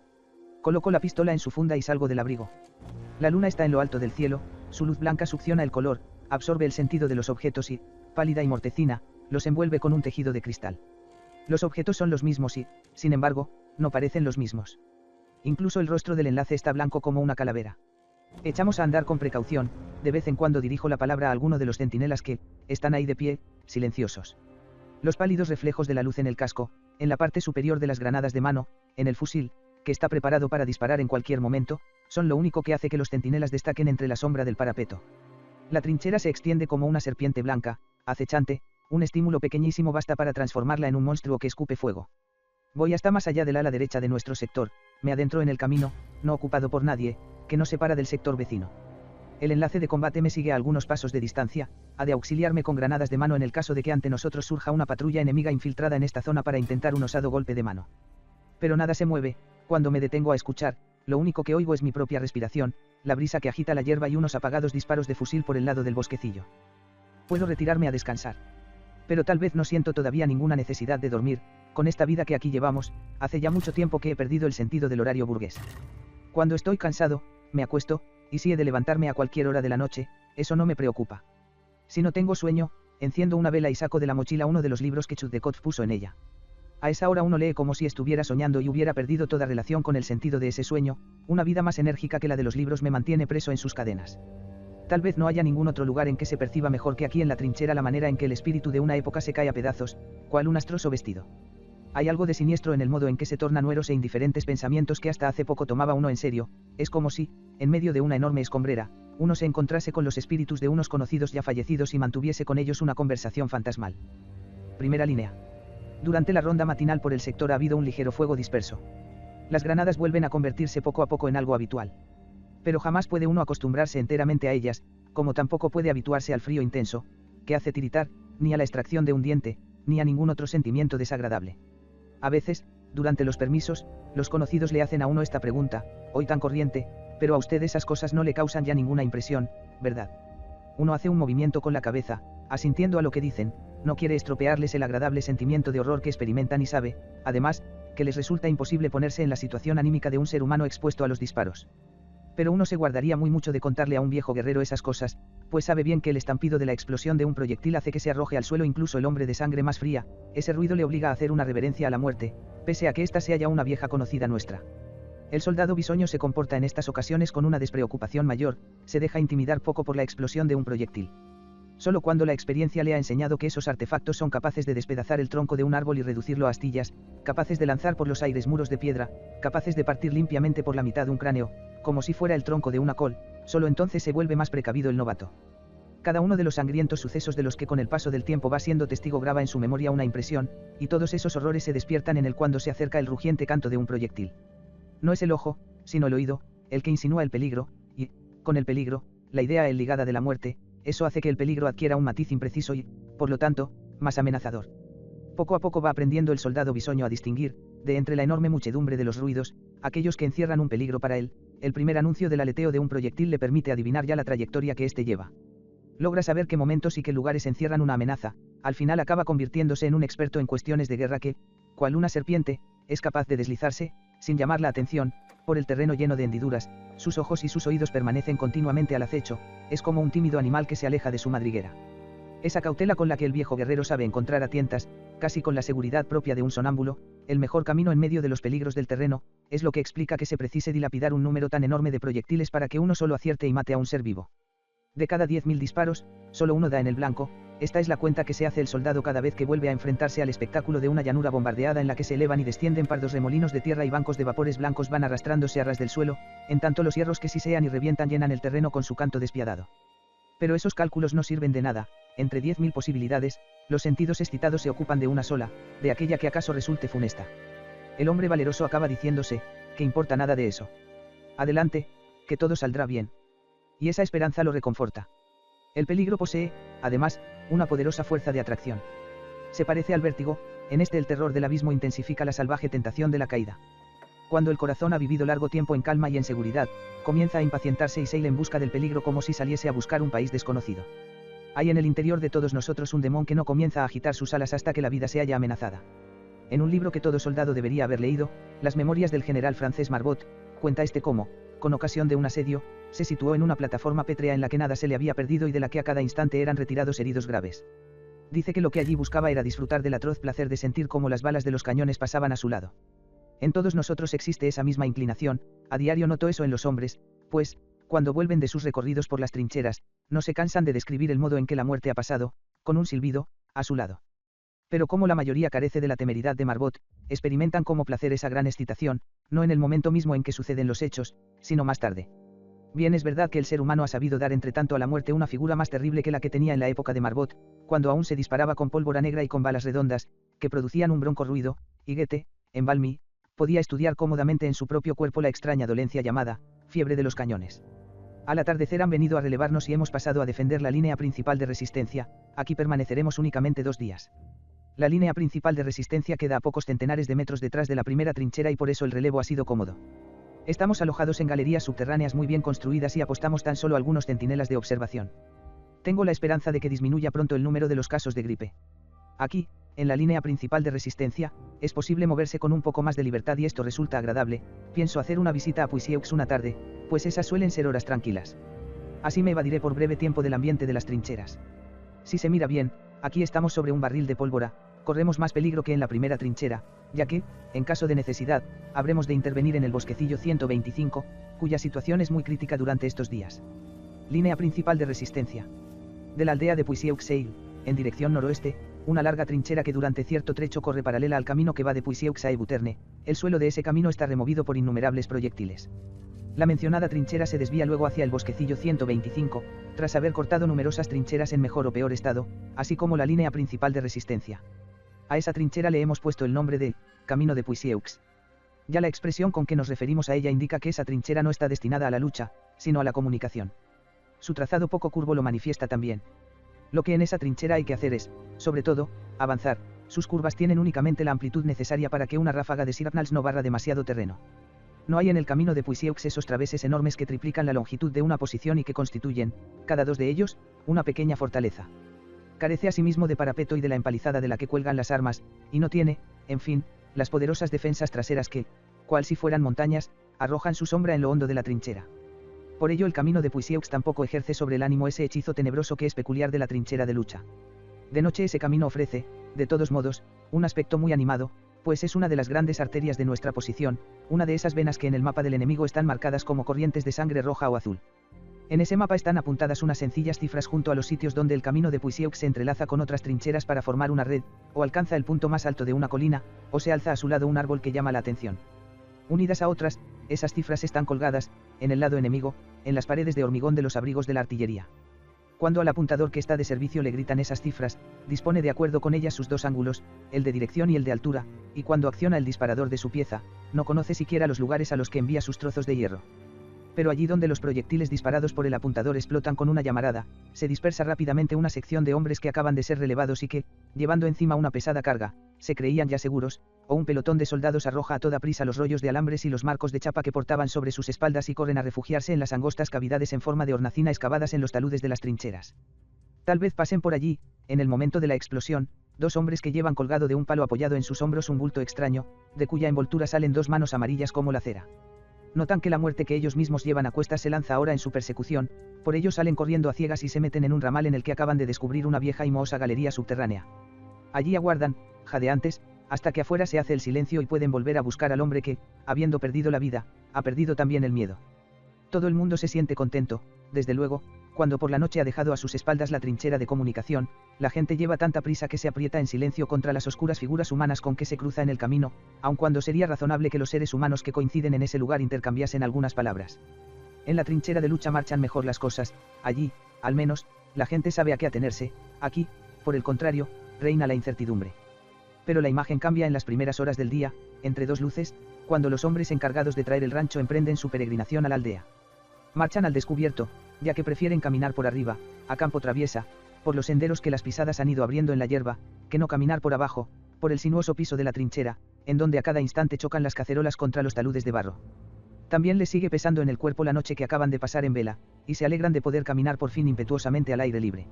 Coloco la pistola en su funda y salgo del abrigo. La luna está en lo alto del cielo, su luz blanca succiona el color, absorbe el sentido de los objetos y, pálida y mortecina, los envuelve con un tejido de cristal. Los objetos son los mismos y, sin embargo, no parecen los mismos. Incluso el rostro del enlace está blanco como una calavera. Echamos a andar con precaución, de vez en cuando dirijo la palabra a alguno de los centinelas que, están ahí de pie, silenciosos. Los pálidos reflejos de la luz en el casco, en la parte superior de las granadas de mano, en el fusil, que está preparado para disparar en cualquier momento, son lo único que hace que los centinelas destaquen entre la sombra del parapeto. La trinchera se extiende como una serpiente blanca, acechante, un estímulo pequeñísimo basta para transformarla en un monstruo que escupe fuego. Voy hasta más allá del ala derecha de nuestro sector, me adentro en el camino, no ocupado por nadie, que nos separa del sector vecino. El enlace de combate me sigue a algunos pasos de distancia, ha de auxiliarme con granadas de mano en el caso de que ante nosotros surja una patrulla enemiga infiltrada en esta zona para intentar un osado golpe de mano. Pero nada se mueve, cuando me detengo a escuchar, lo único que oigo es mi propia respiración, la brisa que agita la hierba y unos apagados disparos de fusil por el lado del bosquecillo. Puedo retirarme a descansar. Pero tal vez no siento todavía ninguna necesidad de dormir, con esta vida que aquí llevamos, hace ya mucho tiempo que he perdido el sentido del horario burgués. Cuando estoy cansado, me acuesto, y si he de levantarme a cualquier hora de la noche, eso no me preocupa. Si no tengo sueño, enciendo una vela y saco de la mochila uno de los libros que Chudekov puso en ella. A esa hora uno lee como si estuviera soñando y hubiera perdido toda relación con el sentido de ese sueño, una vida más enérgica que la de los libros me mantiene preso en sus cadenas. Tal vez no haya ningún otro lugar en que se perciba mejor que aquí en la trinchera la manera en que el espíritu de una época se cae a pedazos, cual un astroso vestido. Hay algo de siniestro en el modo en que se tornan nueros e indiferentes pensamientos que hasta hace poco tomaba uno en serio, es como si, en medio de una enorme escombrera, uno se encontrase con los espíritus de unos conocidos ya fallecidos y mantuviese con ellos una conversación fantasmal. Primera línea. Durante la ronda matinal por el sector ha habido un ligero fuego disperso. Las granadas vuelven a convertirse poco a poco en algo habitual. Pero jamás puede uno acostumbrarse enteramente a ellas, como tampoco puede habituarse al frío intenso, que hace tiritar, ni a la extracción de un diente, ni a ningún otro sentimiento desagradable. A veces, durante los permisos, los conocidos le hacen a uno esta pregunta, hoy tan corriente, pero a usted esas cosas no le causan ya ninguna impresión, ¿verdad? Uno hace un movimiento con la cabeza, asintiendo a lo que dicen, no quiere estropearles el agradable sentimiento de horror que experimentan y sabe, además, que les resulta imposible ponerse en la situación anímica de un ser humano expuesto a los disparos. Pero uno se guardaría muy mucho de contarle a un viejo guerrero esas cosas, pues sabe bien que el estampido de la explosión de un proyectil hace que se arroje al suelo incluso el hombre de sangre más fría, ese ruido le obliga a hacer una reverencia a la muerte, pese a que ésta sea ya una vieja conocida nuestra. El soldado bisoño se comporta en estas ocasiones con una despreocupación mayor, se deja intimidar poco por la explosión de un proyectil. Solo cuando la experiencia le ha enseñado que esos artefactos son capaces de despedazar el tronco de un árbol y reducirlo a astillas, capaces de lanzar por los aires muros de piedra, capaces de partir limpiamente por la mitad un cráneo, como si fuera el tronco de una col, solo entonces se vuelve más precavido el novato. Cada uno de los sangrientos sucesos de los que con el paso del tiempo va siendo testigo graba en su memoria una impresión, y todos esos horrores se despiertan en él cuando se acerca el rugiente canto de un proyectil. No es el ojo, sino el oído, el que insinúa el peligro, y, con el peligro, la idea ligada de la muerte, eso hace que el peligro adquiera un matiz impreciso y, por lo tanto, más amenazador. Poco a poco va aprendiendo el soldado bisoño a distinguir, de entre la enorme muchedumbre de los ruidos, aquellos que encierran un peligro para él. El primer anuncio del aleteo de un proyectil le permite adivinar ya la trayectoria que éste lleva. Logra saber qué momentos y qué lugares encierran una amenaza, al final acaba convirtiéndose en un experto en cuestiones de guerra que, cual una serpiente, es capaz de deslizarse, sin llamar la atención, por el terreno lleno de hendiduras, sus ojos y sus oídos permanecen continuamente al acecho, es como un tímido animal que se aleja de su madriguera. Esa cautela con la que el viejo guerrero sabe encontrar a tientas, casi con la seguridad propia de un sonámbulo, el mejor camino en medio de los peligros del terreno, es lo que explica que se precise dilapidar un número tan enorme de proyectiles para que uno solo acierte y mate a un ser vivo. De cada 10.000 disparos, solo uno da en el blanco, esta es la cuenta que se hace el soldado cada vez que vuelve a enfrentarse al espectáculo de una llanura bombardeada en la que se elevan y descienden pardos remolinos de tierra y bancos de vapores blancos van arrastrándose a ras del suelo, en tanto los hierros que sisean y revientan llenan el terreno con su canto despiadado. Pero esos cálculos no sirven de nada, entre 10.000 posibilidades, los sentidos excitados se ocupan de una sola, de aquella que acaso resulte funesta. El hombre valeroso acaba diciéndose, ¿qué importa nada de eso? Adelante, que todo saldrá bien. Y esa esperanza lo reconforta. El peligro posee, además, una poderosa fuerza de atracción. Se parece al vértigo, en este el terror del abismo intensifica la salvaje tentación de la caída. Cuando el corazón ha vivido largo tiempo en calma y en seguridad, comienza a impacientarse y se hila en busca del peligro como si saliese a buscar un país desconocido. Hay en el interior de todos nosotros un demonio que no comienza a agitar sus alas hasta que la vida se haya amenazada. En un libro que todo soldado debería haber leído, Las memorias del general francés Marbot, cuenta cómo, con ocasión de un asedio, se situó en una plataforma pétrea en la que nada se le había perdido y de la que a cada instante eran retirados heridos graves. Dice que lo que allí buscaba era disfrutar del atroz placer de sentir cómo las balas de los cañones pasaban a su lado. En todos nosotros existe esa misma inclinación, a diario noto eso en los hombres, pues, cuando vuelven de sus recorridos por las trincheras, no se cansan de describir el modo en que la muerte ha pasado, con un silbido, a su lado. Pero como la mayoría carece de la temeridad de Marbot, experimentan como placer esa gran excitación, no en el momento mismo en que suceden los hechos, sino más tarde. Bien es verdad que el ser humano ha sabido dar entre tanto a la muerte una figura más terrible que la que tenía en la época de Marbot, cuando aún se disparaba con pólvora negra y con balas redondas, que producían un bronco ruido, y Goethe, en Valmy, podía estudiar cómodamente en su propio cuerpo la extraña dolencia llamada fiebre de los cañones. Al atardecer han venido a relevarnos y hemos pasado a defender la línea principal de resistencia. Aquí permaneceremos únicamente 2 días. La línea principal de resistencia queda a pocos centenares de metros detrás de la primera trinchera y por eso el relevo ha sido cómodo. Estamos alojados en galerías subterráneas muy bien construidas y apostamos tan solo algunos centinelas de observación. Tengo la esperanza de que disminuya pronto el número de los casos de gripe. Aquí, en la línea principal de resistencia, es posible moverse con un poco más de libertad y esto resulta agradable. Pienso hacer una visita a Puisieux una tarde, pues esas suelen ser horas tranquilas. Así me evadiré por breve tiempo del ambiente de las trincheras. Si se mira bien, aquí estamos sobre un barril de pólvora, corremos más peligro que en la primera trinchera, ya que, en caso de necesidad, habremos de intervenir en el bosquecillo 125, cuya situación es muy crítica durante estos días. Línea principal de resistencia. De la aldea de Puisieux-Seil, en dirección noroeste, una larga trinchera que durante cierto trecho corre paralela al camino que va de Puisieux a Ebuterne. El suelo de ese camino está removido por innumerables proyectiles. La mencionada trinchera se desvía luego hacia el bosquecillo 125, tras haber cortado numerosas trincheras en mejor o peor estado, así como la línea principal de resistencia. A esa trinchera le hemos puesto el nombre de Camino de Puisieux. Ya la expresión con que nos referimos a ella indica que esa trinchera no está destinada a la lucha, sino a la comunicación. Su trazado poco curvo lo manifiesta también. Lo que en esa trinchera hay que hacer es, sobre todo, avanzar. Sus curvas tienen únicamente la amplitud necesaria para que una ráfaga de shrapnels no barra demasiado terreno. No hay en el camino de Puisieux esos traveses enormes que triplican la longitud de una posición y que constituyen, cada 2 de ellos, una pequeña fortaleza. Carece asimismo de parapeto y de la empalizada de la que cuelgan las armas, y no tiene, en fin, las poderosas defensas traseras que, cual si fueran montañas, arrojan su sombra en lo hondo de la trinchera. Por ello el camino de Puisieux tampoco ejerce sobre el ánimo ese hechizo tenebroso que es peculiar de la trinchera de lucha. De noche ese camino ofrece, de todos modos, un aspecto muy animado, pues es una de las grandes arterias de nuestra posición, una de esas venas que en el mapa del enemigo están marcadas como corrientes de sangre roja o azul. En ese mapa están apuntadas unas sencillas cifras junto a los sitios donde el camino de Puisieux se entrelaza con otras trincheras para formar una red, o alcanza el punto más alto de una colina, o se alza a su lado un árbol que llama la atención. Unidas a otras, esas cifras están colgadas, en el lado enemigo, en las paredes de hormigón de los abrigos de la artillería. Cuando al apuntador que está de servicio le gritan esas cifras, dispone de acuerdo con ellas sus 2 ángulos, el de dirección y el de altura, y cuando acciona el disparador de su pieza, no conoce siquiera los lugares a los que envía sus trozos de hierro. Pero allí donde los proyectiles disparados por el apuntador explotan con una llamarada, se dispersa rápidamente una sección de hombres que acaban de ser relevados y que, llevando encima una pesada carga, se creían ya seguros, o un pelotón de soldados arroja a toda prisa los rollos de alambres y los marcos de chapa que portaban sobre sus espaldas y corren a refugiarse en las angostas cavidades en forma de hornacina excavadas en los taludes de las trincheras. Tal vez pasen por allí, en el momento de la explosión, 2 hombres que llevan colgado de un palo apoyado en sus hombros un bulto extraño, de cuya envoltura salen 2 manos amarillas como la cera. Notan que la muerte que ellos mismos llevan a cuestas se lanza ahora en su persecución, por ello salen corriendo a ciegas y se meten en un ramal en el que acaban de descubrir una vieja y mohosa galería subterránea. Allí aguardan, jadeantes, hasta que afuera se hace el silencio y pueden volver a buscar al hombre que, habiendo perdido la vida, ha perdido también el miedo. Todo el mundo se siente contento, desde luego, cuando por la noche ha dejado a sus espaldas la trinchera de comunicación, la gente lleva tanta prisa que se aprieta en silencio contra las oscuras figuras humanas con que se cruza en el camino, aun cuando sería razonable que los seres humanos que coinciden en ese lugar intercambiasen algunas palabras. En la trinchera de lucha marchan mejor las cosas, allí, al menos, la gente sabe a qué atenerse, aquí, por el contrario, reina la incertidumbre. Pero la imagen cambia en las primeras horas del día, entre 2 luces, cuando los hombres encargados de traer el rancho emprenden su peregrinación a la aldea. Marchan al descubierto, ya que prefieren caminar por arriba, a campo traviesa, por los senderos que las pisadas han ido abriendo en la hierba, que no caminar por abajo, por el sinuoso piso de la trinchera, en donde a cada instante chocan las cacerolas contra los taludes de barro. También les sigue pesando en el cuerpo la noche que acaban de pasar en vela, y se alegran de poder caminar por fin impetuosamente al aire libre.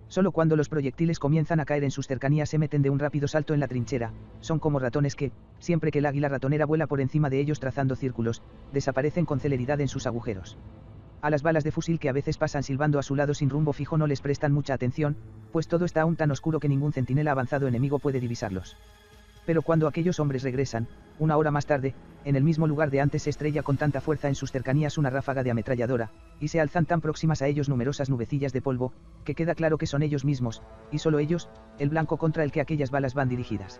Solo cuando los proyectiles comienzan a caer en sus cercanías se meten de un rápido salto en la trinchera, son como ratones que, siempre que el águila ratonera vuela por encima de ellos trazando círculos, desaparecen con celeridad en sus agujeros. A las balas de fusil que a veces pasan silbando a su lado sin rumbo fijo no les prestan mucha atención, pues todo está aún tan oscuro que ningún centinela avanzado enemigo puede divisarlos. Pero cuando aquellos hombres regresan, una hora más tarde, en el mismo lugar de antes se estrella con tanta fuerza en sus cercanías una ráfaga de ametralladora, y se alzan tan próximas a ellos numerosas nubecillas de polvo, que queda claro que son ellos mismos, y solo ellos, el blanco contra el que aquellas balas van dirigidas.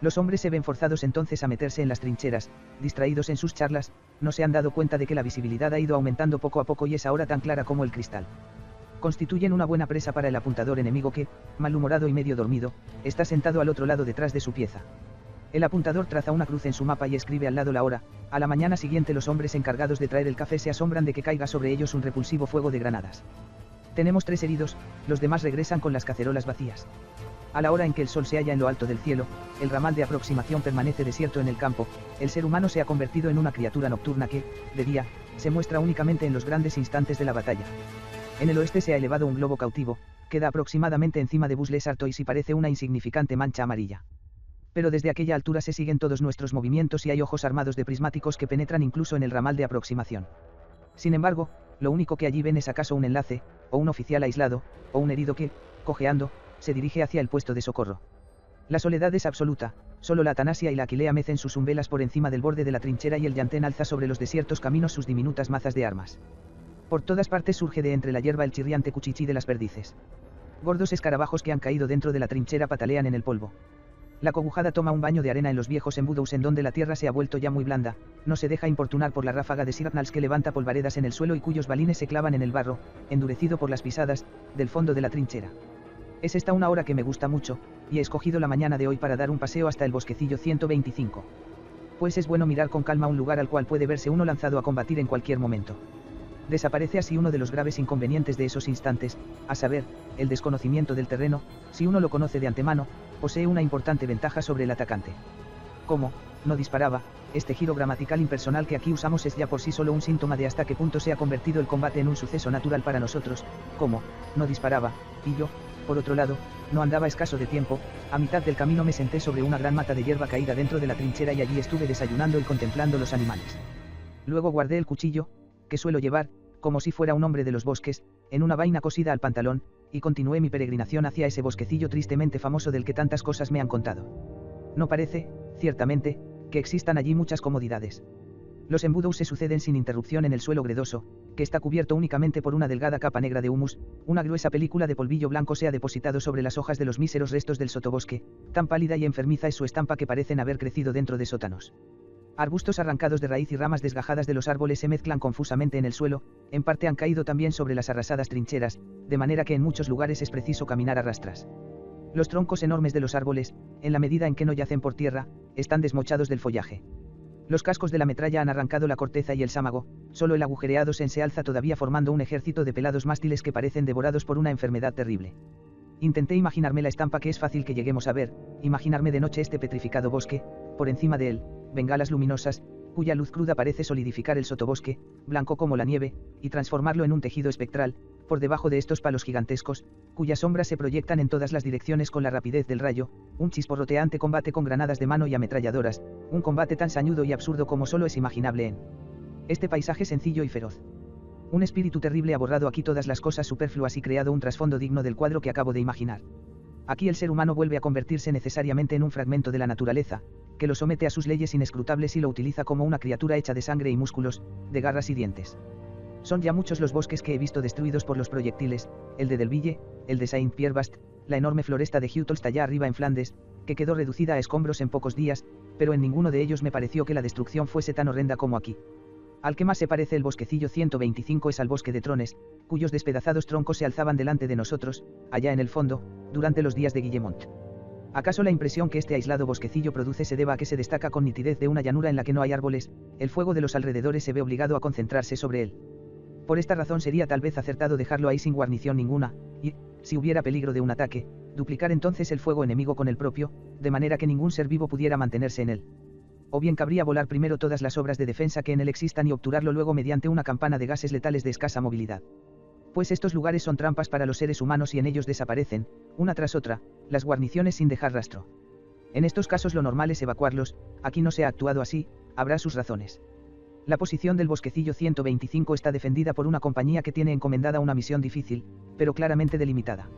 Los hombres se ven forzados entonces a meterse en las trincheras, distraídos en sus charlas, no se han dado cuenta de que la visibilidad ha ido aumentando poco a poco y es ahora tan clara como el cristal. Constituyen una buena presa para el apuntador enemigo que, malhumorado y medio dormido, está sentado al otro lado detrás de su pieza. El apuntador traza una cruz en su mapa y escribe al lado la hora. A la mañana siguiente los hombres encargados de traer el café se asombran de que caiga sobre ellos un repulsivo fuego de granadas. Tenemos 3 heridos, los demás regresan con las cacerolas vacías. A la hora en que el sol se halla en lo alto del cielo, el ramal de aproximación permanece desierto en el campo, el ser humano se ha convertido en una criatura nocturna que, de día, se muestra únicamente en los grandes instantes de la batalla. En el oeste se ha elevado un globo cautivo, queda aproximadamente encima de Bus-les Artois y parece una insignificante mancha amarilla. Pero desde aquella altura se siguen todos nuestros movimientos y hay ojos armados de prismáticos que penetran incluso en el ramal de aproximación. Sin embargo, lo único que allí ven es acaso un enlace, o un oficial aislado, o un herido que, cojeando, se dirige hacia el puesto de socorro. La soledad es absoluta, solo la Atanasia y la Aquilea mecen sus umbelas por encima del borde de la trinchera y el llantén alza sobre los desiertos caminos sus diminutas mazas de armas. Por todas partes surge de entre la hierba el chirriante cuchichí de las perdices. Gordos escarabajos que han caído dentro de la trinchera patalean en el polvo. La cobujada toma un baño de arena en los viejos embudos en donde la tierra se ha vuelto ya muy blanda, no se deja importunar por la ráfaga de sirnals que levanta polvaredas en el suelo y cuyos balines se clavan en el barro, endurecido por las pisadas, del fondo de la trinchera. Es esta una hora que me gusta mucho, y he escogido la mañana de hoy para dar un paseo hasta el bosquecillo 125. Pues es bueno mirar con calma un lugar al cual puede verse uno lanzado a combatir en cualquier momento. Desaparece así uno de los graves inconvenientes de esos instantes, a saber, el desconocimiento del terreno. Si uno lo conoce de antemano, posee una importante ventaja sobre el atacante. Como no disparaba, este giro gramatical impersonal que aquí usamos es ya por sí solo un síntoma de hasta qué punto se ha convertido el combate en un suceso natural para nosotros. Como no disparaba, y yo, por otro lado, no andaba escaso de tiempo, a mitad del camino me senté sobre una gran mata de hierba caída dentro de la trinchera y allí estuve desayunando y contemplando los animales. Luego guardé el cuchillo, que suelo llevar, como si fuera un hombre de los bosques, en una vaina cosida al pantalón, y continué mi peregrinación hacia ese bosquecillo tristemente famoso del que tantas cosas me han contado. No parece, ciertamente, que existan allí muchas comodidades. Los embudos se suceden sin interrupción en el suelo gredoso, que está cubierto únicamente por una delgada capa negra de humus, una gruesa película de polvillo blanco se ha depositado sobre las hojas de los míseros restos del sotobosque, tan pálida y enfermiza es su estampa que parecen haber crecido dentro de sótanos. Arbustos arrancados de raíz y ramas desgajadas de los árboles se mezclan confusamente en el suelo, en parte han caído también sobre las arrasadas trincheras, de manera que en muchos lugares es preciso caminar a rastras. Los troncos enormes de los árboles, en la medida en que no yacen por tierra, están desmochados del follaje. Los cascos de la metralla han arrancado la corteza y el sámago, solo el agujereado sen se alza todavía formando un ejército de pelados mástiles que parecen devorados por una enfermedad terrible. Intenté imaginarme la estampa que es fácil que lleguemos a ver, imaginarme de noche este petrificado bosque, por encima de él, bengalas luminosas, cuya luz cruda parece solidificar el sotobosque, blanco como la nieve, y transformarlo en un tejido espectral, por debajo de estos palos gigantescos, cuyas sombras se proyectan en todas las direcciones con la rapidez del rayo, un chisporroteante combate con granadas de mano y ametralladoras, un combate tan sañudo y absurdo como solo es imaginable en este paisaje sencillo y feroz. Un espíritu terrible ha borrado aquí todas las cosas superfluas y creado un trasfondo digno del cuadro que acabo de imaginar. Aquí el ser humano vuelve a convertirse necesariamente en un fragmento de la naturaleza, que lo somete a sus leyes inescrutables y lo utiliza como una criatura hecha de sangre y músculos, de garras y dientes. Son ya muchos los bosques que he visto destruidos por los proyectiles, el de Delville, el de Saint-Pierre-Bast, la enorme floresta de Heutolst allá arriba en Flandes, que quedó reducida a escombros en pocos días, pero en ninguno de ellos me pareció que la destrucción fuese tan horrenda como aquí. Al que más se parece el bosquecillo 125 es al bosque de Trones, cuyos despedazados troncos se alzaban delante de nosotros, allá en el fondo, durante los días de Guillemont. ¿Acaso la impresión que este aislado bosquecillo produce se deba a que se destaca con nitidez de una llanura en la que no hay árboles? El fuego de los alrededores se ve obligado a concentrarse sobre él. Por esta razón sería tal vez acertado dejarlo ahí sin guarnición ninguna, y, si hubiera peligro de un ataque, duplicar entonces el fuego enemigo con el propio, de manera que ningún ser vivo pudiera mantenerse en él. O bien cabría volar primero todas las obras de defensa que en él existan y obturarlo luego mediante una campana de gases letales de escasa movilidad. Pues estos lugares son trampas para los seres humanos y en ellos desaparecen, una tras otra, las guarniciones sin dejar rastro. En estos casos lo normal es evacuarlos, aquí no se ha actuado así, habrá sus razones. La posición del bosquecillo 125 está defendida por una compañía que tiene encomendada una misión difícil, pero claramente delimitada.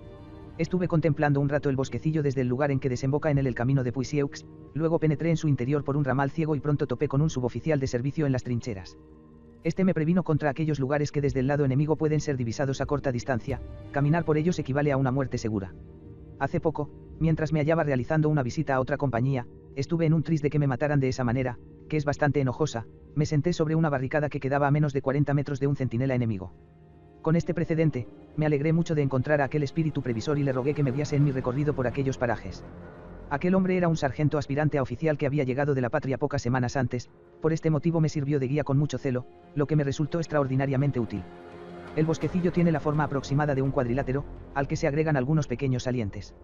Estuve contemplando un rato el bosquecillo desde el lugar en que desemboca en él el camino de Puisieux, luego penetré en su interior por un ramal ciego y pronto topé con un suboficial de servicio en las trincheras. Este me previno contra aquellos lugares que desde el lado enemigo pueden ser divisados a corta distancia, caminar por ellos equivale a una muerte segura. Hace poco, mientras me hallaba realizando una visita a otra compañía, estuve en un tris de que me mataran de esa manera, que es bastante enojosa, me senté sobre una barricada que quedaba a menos de 40 metros de un centinela enemigo. Con este precedente, me alegré mucho de encontrar a aquel espíritu previsor y le rogué que me guiase en mi recorrido por aquellos parajes. Aquel hombre era un sargento aspirante a oficial que había llegado de la patria pocas semanas antes, por este motivo me sirvió de guía con mucho celo, lo que me resultó extraordinariamente útil. El bosquecillo tiene la forma aproximada de un cuadrilátero, al que se agregan algunos pequeños salientes.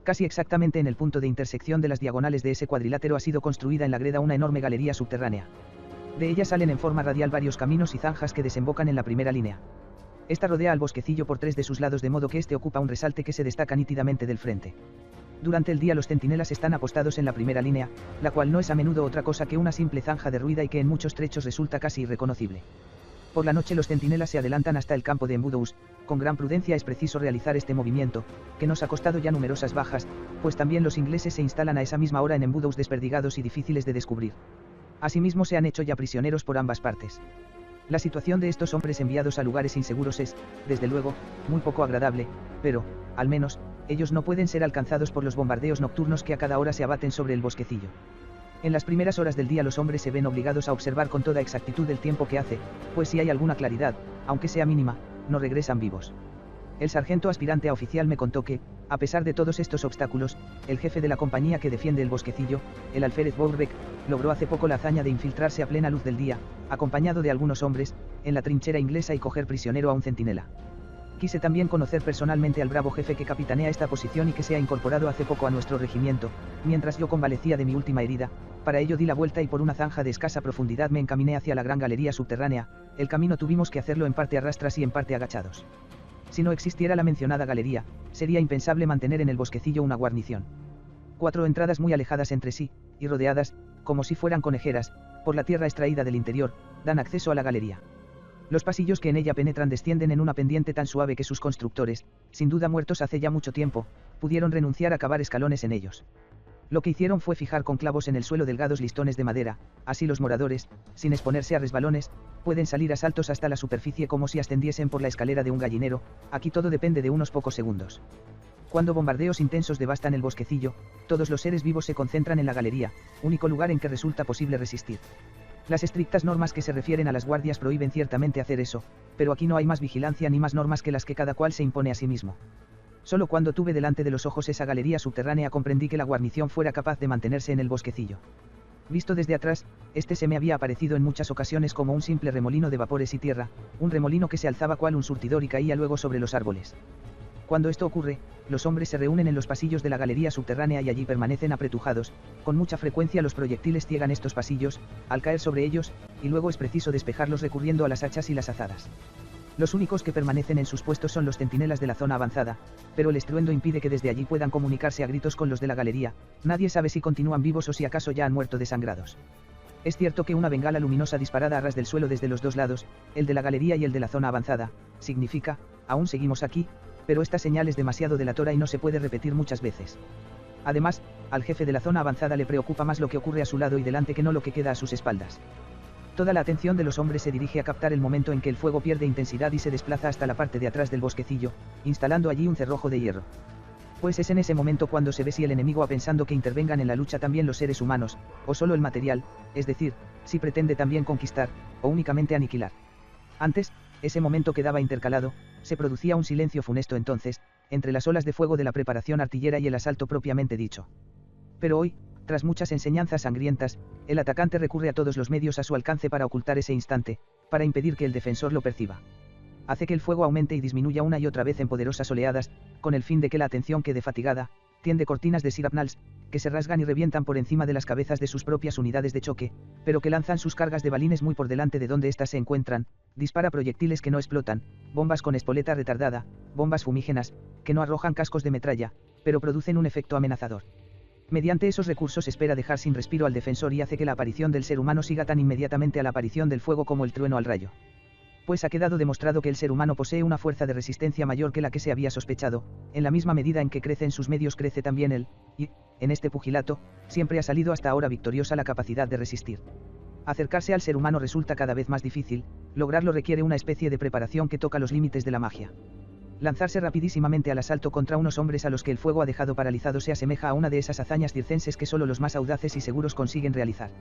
Casi exactamente en el punto de intersección de las diagonales de ese cuadrilátero ha sido construida en la greda una enorme galería subterránea. De ella salen en forma radial varios caminos y zanjas que desembocan en la primera línea. Esta rodea al bosquecillo por tres de sus lados de modo que este ocupa un resalte que se destaca nítidamente del frente. Durante el día los centinelas están apostados en la primera línea, la cual no es a menudo otra cosa que una simple zanja derruida y que en muchos trechos resulta casi irreconocible. Por la noche los centinelas se adelantan hasta el campo de Emboudouz. Con gran prudencia es preciso realizar este movimiento, que nos ha costado ya numerosas bajas, pues también los ingleses se instalan a esa misma hora en Emboudouz desperdigados y difíciles de descubrir. Asimismo se han hecho ya prisioneros por ambas partes. La situación de estos hombres enviados a lugares inseguros es, desde luego, muy poco agradable, pero, al menos, ellos no pueden ser alcanzados por los bombardeos nocturnos que a cada hora se abaten sobre el bosquecillo. En las primeras horas del día los hombres se ven obligados a observar con toda exactitud el tiempo que hace, pues si hay alguna claridad, aunque sea mínima, no regresan vivos. El sargento aspirante a oficial me contó que, a pesar de todos estos obstáculos, el jefe de la compañía que defiende el bosquecillo, el alférez Bourbeck, logró hace poco la hazaña de infiltrarse a plena luz del día, acompañado de algunos hombres, en la trinchera inglesa y coger prisionero a un centinela. Quise también conocer personalmente al bravo jefe que capitanea esta posición y que se ha incorporado hace poco a nuestro regimiento, mientras yo convalecía de mi última herida. Para ello di la vuelta y por una zanja de escasa profundidad me encaminé hacia la gran galería subterránea. El camino tuvimos que hacerlo en parte a rastras y en parte agachados. Si no existiera la mencionada galería, sería impensable mantener en el bosquecillo una guarnición. 4 entradas muy alejadas entre sí, y rodeadas, como si fueran conejeras, por la tierra extraída del interior, dan acceso a la galería. Los pasillos que en ella penetran descienden en una pendiente tan suave que sus constructores, sin duda muertos hace ya mucho tiempo, pudieron renunciar a cavar escalones en ellos. Lo que hicieron fue fijar con clavos en el suelo delgados listones de madera, así los moradores, sin exponerse a resbalones, pueden salir a saltos hasta la superficie como si ascendiesen por la escalera de un gallinero. Aquí todo depende de unos pocos segundos. Cuando bombardeos intensos devastan el bosquecillo, todos los seres vivos se concentran en la galería, único lugar en que resulta posible resistir. Las estrictas normas que se refieren a las guardias prohíben ciertamente hacer eso, pero aquí no hay más vigilancia ni más normas que las que cada cual se impone a sí mismo. Solo cuando tuve delante de los ojos esa galería subterránea comprendí que la guarnición fuera capaz de mantenerse en el bosquecillo. Visto desde atrás, este se me había aparecido en muchas ocasiones como un simple remolino de vapores y tierra, un remolino que se alzaba cual un surtidor y caía luego sobre los árboles. Cuando esto ocurre, los hombres se reúnen en los pasillos de la galería subterránea y allí permanecen apretujados. Con mucha frecuencia los proyectiles ciegan estos pasillos, al caer sobre ellos, y luego es preciso despejarlos recurriendo a las hachas y las azadas. Los únicos que permanecen en sus puestos son los centinelas de la zona avanzada, pero el estruendo impide que desde allí puedan comunicarse a gritos con los de la galería. Nadie sabe si continúan vivos o si acaso ya han muerto desangrados. Es cierto que una bengala luminosa disparada a ras del suelo desde los dos lados, el de la galería y el de la zona avanzada, significa, aún seguimos aquí, pero esta señal es demasiado delatora y no se puede repetir muchas veces. Además, al jefe de la zona avanzada le preocupa más lo que ocurre a su lado y delante que no lo que queda a sus espaldas. Toda la atención de los hombres se dirige a captar el momento en que el fuego pierde intensidad y se desplaza hasta la parte de atrás del bosquecillo, instalando allí un cerrojo de hierro. Pues es en ese momento cuando se ve si el enemigo ha pensando que intervengan en la lucha también los seres humanos, o solo el material, es decir, si pretende también conquistar, o únicamente aniquilar. Antes, ese momento quedaba intercalado, se producía un silencio funesto entonces, entre las olas de fuego de la preparación artillera y el asalto propiamente dicho. Pero hoy, tras muchas enseñanzas sangrientas, el atacante recurre a todos los medios a su alcance para ocultar ese instante, para impedir que el defensor lo perciba. Hace que el fuego aumente y disminuya una y otra vez en poderosas oleadas, con el fin de que la atención quede fatigada. Tiende cortinas de shrapnels, que se rasgan y revientan por encima de las cabezas de sus propias unidades de choque, pero que lanzan sus cargas de balines muy por delante de donde éstas se encuentran. Dispara proyectiles que no explotan, bombas con espoleta retardada, bombas fumígenas, que no arrojan cascos de metralla, pero producen un efecto amenazador. Mediante esos recursos espera dejar sin respiro al defensor y hace que la aparición del ser humano siga tan inmediatamente a la aparición del fuego como el trueno al rayo. Pues ha quedado demostrado que el ser humano posee una fuerza de resistencia mayor que la que se había sospechado, en la misma medida en que crece en sus medios crece también él, y, en este pugilato, siempre ha salido hasta ahora victoriosa la capacidad de resistir. Acercarse al ser humano resulta cada vez más difícil, lograrlo requiere una especie de preparación que toca los límites de la magia. Lanzarse rapidísimamente al asalto contra unos hombres a los que el fuego ha dejado paralizados se asemeja a una de esas hazañas circenses que solo los más audaces y seguros consiguen realizar.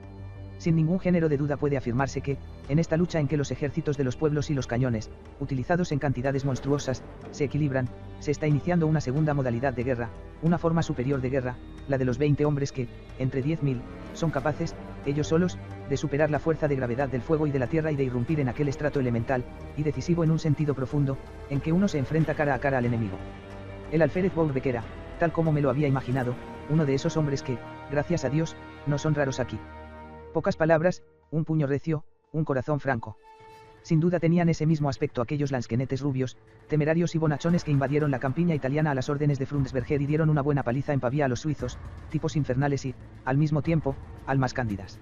Sin ningún género de duda puede afirmarse que, en esta lucha en que los ejércitos de los pueblos y los cañones, utilizados en cantidades monstruosas, se equilibran, se está iniciando una segunda modalidad de guerra, una forma superior de guerra, la de los 20 hombres que, entre 10.000, son capaces, ellos solos, de superar la fuerza de gravedad del fuego y de la tierra y de irrumpir en aquel estrato elemental, y decisivo en un sentido profundo, en que uno se enfrenta cara a cara al enemigo. El alférez Bourbek era, tal como me lo había imaginado, uno de esos hombres que, gracias a Dios, no son raros aquí. Pocas palabras, un puño recio, un corazón franco. Sin duda tenían ese mismo aspecto aquellos lansquenetes rubios, temerarios y bonachones que invadieron la campiña italiana a las órdenes de Frundsberger y dieron una buena paliza en Pavía a los suizos, tipos infernales y, al mismo tiempo, almas cándidas.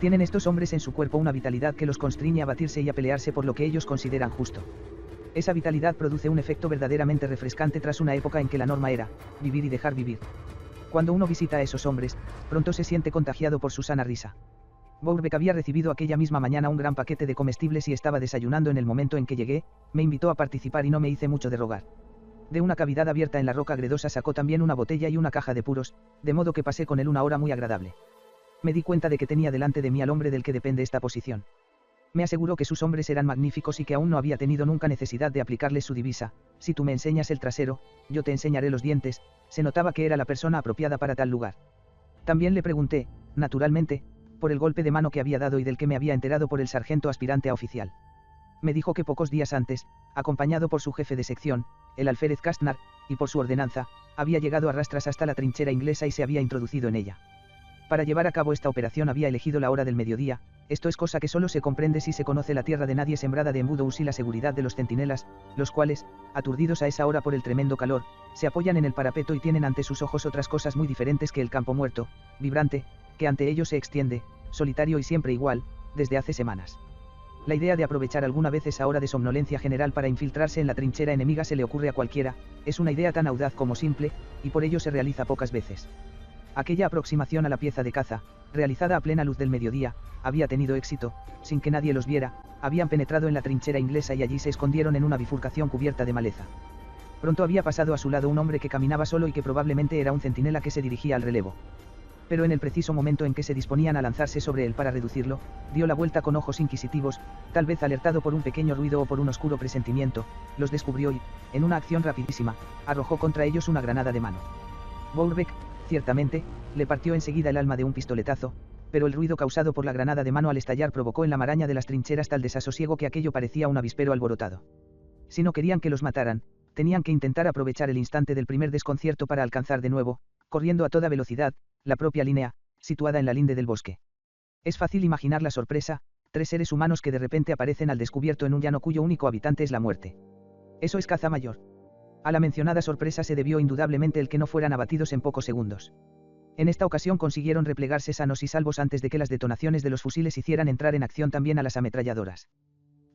Tienen estos hombres en su cuerpo una vitalidad que los constriñe a batirse y a pelearse por lo que ellos consideran justo. Esa vitalidad produce un efecto verdaderamente refrescante tras una época en que la norma era, vivir y dejar vivir. Cuando uno visita a esos hombres, pronto se siente contagiado por su sana risa. Bourbek había recibido aquella misma mañana un gran paquete de comestibles y estaba desayunando en el momento en que llegué, me invitó a participar y no me hice mucho de rogar. De una cavidad abierta en la roca gredosa sacó también una botella y una caja de puros, de modo que pasé con él una hora muy agradable. Me di cuenta de que tenía delante de mí al hombre del que depende esta posición. Me aseguró que sus hombres eran magníficos y que aún no había tenido nunca necesidad de aplicarles su divisa, si tú me enseñas el trasero, yo te enseñaré los dientes. Se notaba que era la persona apropiada para tal lugar. También le pregunté, naturalmente, por el golpe de mano que había dado y del que me había enterado por el sargento aspirante a oficial. Me dijo que pocos días antes, acompañado por su jefe de sección, el alférez Castnar, y por su ordenanza, había llegado a rastras hasta la trinchera inglesa y se había introducido en ella. Para llevar a cabo esta operación había elegido la hora del mediodía, esto es cosa que solo se comprende si se conoce la tierra de nadie sembrada de embudos y la seguridad de los centinelas, los cuales, aturdidos a esa hora por el tremendo calor, se apoyan en el parapeto y tienen ante sus ojos otras cosas muy diferentes que el campo muerto, vibrante, que ante ellos se extiende, solitario y siempre igual, desde hace semanas. La idea de aprovechar alguna vez esa hora de somnolencia general para infiltrarse en la trinchera enemiga se le ocurre a cualquiera, es una idea tan audaz como simple, y por ello se realiza pocas veces. Aquella aproximación a la pieza de caza, realizada a plena luz del mediodía, había tenido éxito, sin que nadie los viera, habían penetrado en la trinchera inglesa y allí se escondieron en una bifurcación cubierta de maleza. Pronto había pasado a su lado un hombre que caminaba solo y que probablemente era un centinela que se dirigía al relevo. Pero en el preciso momento en que se disponían a lanzarse sobre él para reducirlo, dio la vuelta con ojos inquisitivos, tal vez alertado por un pequeño ruido o por un oscuro presentimiento, los descubrió y, en una acción rapidísima, arrojó contra ellos una granada de mano. Bourbek, ciertamente, le partió enseguida el alma de un pistoletazo, pero el ruido causado por la granada de mano al estallar provocó en la maraña de las trincheras tal desasosiego que aquello parecía un avispero alborotado. Si no querían que los mataran, tenían que intentar aprovechar el instante del primer desconcierto para alcanzar de nuevo, corriendo a toda velocidad, la propia línea, situada en la linde del bosque. Es fácil imaginar la sorpresa, 3 seres humanos que de repente aparecen al descubierto en un llano cuyo único habitante es la muerte. Eso es caza mayor. A la mencionada sorpresa se debió indudablemente el que no fueran abatidos en pocos segundos. En esta ocasión consiguieron replegarse sanos y salvos antes de que las detonaciones de los fusiles hicieran entrar en acción también a las ametralladoras.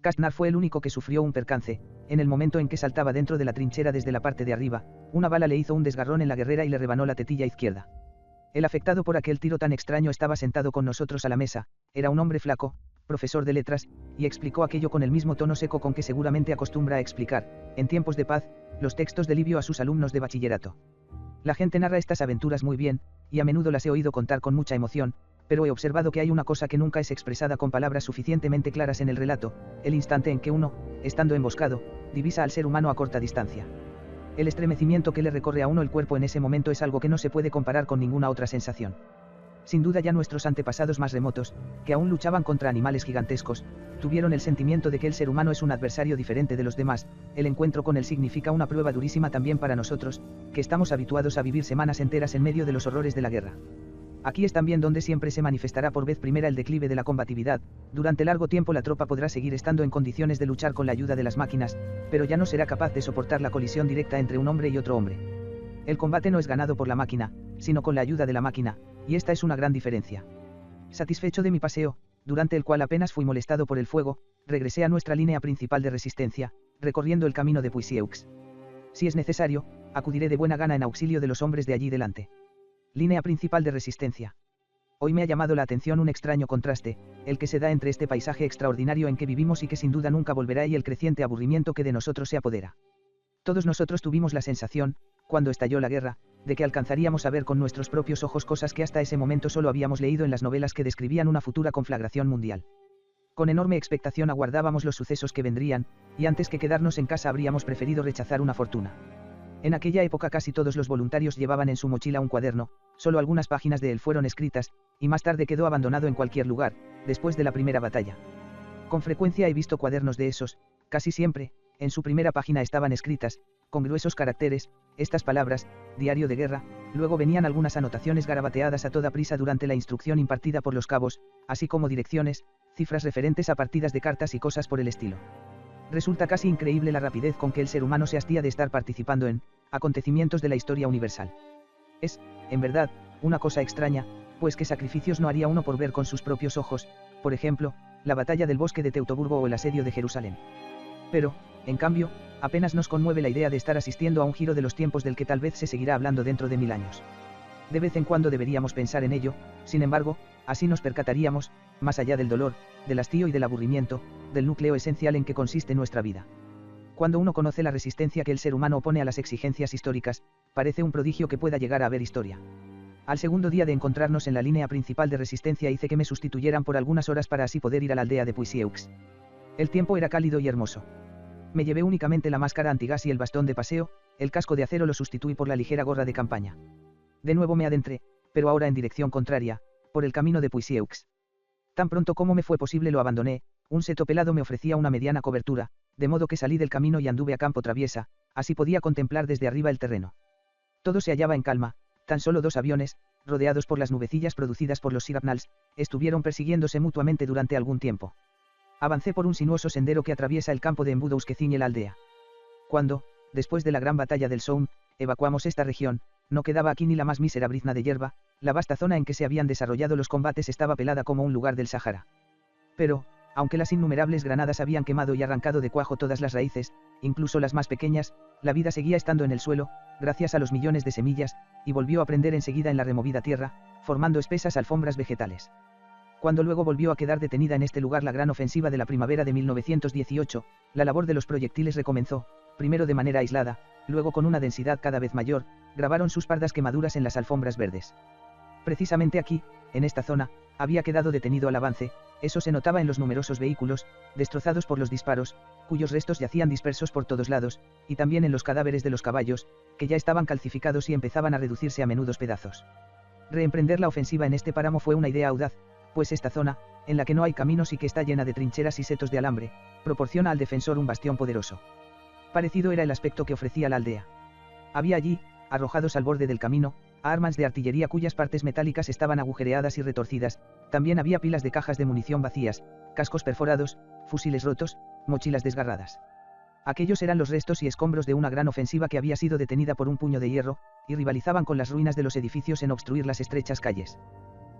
Castnar fue el único que sufrió un percance. En el momento en que saltaba dentro de la trinchera desde la parte de arriba, una bala le hizo un desgarrón en la guerrera y le rebanó la tetilla izquierda. El afectado por aquel tiro tan extraño estaba sentado con nosotros a la mesa, era un hombre flaco, profesor de letras, y explicó aquello con el mismo tono seco con que seguramente acostumbra a explicar, en tiempos de paz, los textos de Livio a sus alumnos de bachillerato. La gente narra estas aventuras muy bien, y a menudo las he oído contar con mucha emoción, pero he observado que hay una cosa que nunca es expresada con palabras suficientemente claras en el relato, el instante en que uno, estando emboscado, divisa al ser humano a corta distancia. El estremecimiento que le recorre a uno el cuerpo en ese momento es algo que no se puede comparar con ninguna otra sensación. Sin duda ya nuestros antepasados más remotos, que aún luchaban contra animales gigantescos, tuvieron el sentimiento de que el ser humano es un adversario diferente de los demás. El encuentro con él significa una prueba durísima también para nosotros, que estamos habituados a vivir semanas enteras en medio de los horrores de la guerra. Aquí es también donde siempre se manifestará por vez primera el declive de la combatividad. Durante largo tiempo la tropa podrá seguir estando en condiciones de luchar con la ayuda de las máquinas, pero ya no será capaz de soportar la colisión directa entre un hombre y otro hombre. El combate no es ganado por la máquina, sino con la ayuda de la máquina, y esta es una gran diferencia. Satisfecho de mi paseo, durante el cual apenas fui molestado por el fuego, regresé a nuestra línea principal de resistencia, recorriendo el camino de Puisieux. Si es necesario, acudiré de buena gana en auxilio de los hombres de allí delante. Línea principal de resistencia. Hoy me ha llamado la atención un extraño contraste, el que se da entre este paisaje extraordinario en que vivimos y que sin duda nunca volverá y el creciente aburrimiento que de nosotros se apodera. Todos nosotros tuvimos la sensación, cuando estalló la guerra, de que alcanzaríamos a ver con nuestros propios ojos cosas que hasta ese momento solo habíamos leído en las novelas que describían una futura conflagración mundial. Con enorme expectación aguardábamos los sucesos que vendrían, y antes que quedarnos en casa habríamos preferido rechazar una fortuna. En aquella época casi todos los voluntarios llevaban en su mochila un cuaderno, solo algunas páginas de él fueron escritas, y más tarde quedó abandonado en cualquier lugar, después de la primera batalla. Con frecuencia he visto cuadernos de esos, casi siempre, en su primera página estaban escritas, con gruesos caracteres, estas palabras: diario de guerra. Luego venían algunas anotaciones garabateadas a toda prisa durante la instrucción impartida por los cabos, así como direcciones, cifras referentes a partidas de cartas y cosas por el estilo. Resulta casi increíble la rapidez con que el ser humano se hastía de estar participando en acontecimientos de la historia universal. Es, en verdad, una cosa extraña, pues qué sacrificios no haría uno por ver con sus propios ojos, por ejemplo, la batalla del bosque de Teutoburgo o el asedio de Jerusalén. Pero, en cambio, apenas nos conmueve la idea de estar asistiendo a un giro de los tiempos del que tal vez se seguirá hablando dentro de 1000 años. De vez en cuando deberíamos pensar en ello, sin embargo, así nos percataríamos, más allá del dolor, del hastío y del aburrimiento, del núcleo esencial en que consiste nuestra vida. Cuando uno conoce la resistencia que el ser humano opone a las exigencias históricas, parece un prodigio que pueda llegar a haber historia. Al segundo día de encontrarnos en la línea principal de resistencia hice que me sustituyeran por algunas horas para así poder ir a la aldea de Puisieux. El tiempo era cálido y hermoso. Me llevé únicamente la máscara antigas y el bastón de paseo, el casco de acero lo sustituí por la ligera gorra de campaña. De nuevo me adentré, pero ahora en dirección contraria, por el camino de Puisieux. Tan pronto como me fue posible lo abandoné. Un seto pelado me ofrecía una mediana cobertura, de modo que salí del camino y anduve a campo traviesa, así podía contemplar desde arriba el terreno. Todo se hallaba en calma, tan solo 2 aviones, rodeados por las nubecillas producidas por los shrapnels, estuvieron persiguiéndose mutuamente durante algún tiempo. Avancé por un sinuoso sendero que atraviesa el campo de embudos que ciñe la aldea. Cuando, después de la gran batalla del Somme, evacuamos esta región, no quedaba aquí ni la más mísera brizna de hierba, la vasta zona en que se habían desarrollado los combates estaba pelada como un lugar del Sahara. Pero, aunque las innumerables granadas habían quemado y arrancado de cuajo todas las raíces, incluso las más pequeñas, la vida seguía estando en el suelo, gracias a los millones de semillas, y volvió a prender enseguida en la removida tierra, formando espesas alfombras vegetales. Cuando luego volvió a quedar detenida en este lugar la gran ofensiva de la primavera de 1918, la labor de los proyectiles recomenzó, primero de manera aislada, luego con una densidad cada vez mayor, grabaron sus pardas quemaduras en las alfombras verdes. Precisamente aquí, en esta zona, había quedado detenido el avance, eso se notaba en los numerosos vehículos, destrozados por los disparos, cuyos restos yacían dispersos por todos lados, y también en los cadáveres de los caballos, que ya estaban calcificados y empezaban a reducirse a menudos pedazos. Reemprender la ofensiva en este páramo fue una idea audaz, pues esta zona, en la que no hay caminos y que está llena de trincheras y setos de alambre, proporciona al defensor un bastión poderoso. Parecido era el aspecto que ofrecía la aldea. Había allí, arrojados al borde del camino, armas de artillería cuyas partes metálicas estaban agujereadas y retorcidas, también había pilas de cajas de munición vacías, cascos perforados, fusiles rotos, mochilas desgarradas. Aquellos eran los restos y escombros de una gran ofensiva que había sido detenida por un puño de hierro, y rivalizaban con las ruinas de los edificios en obstruir las estrechas calles.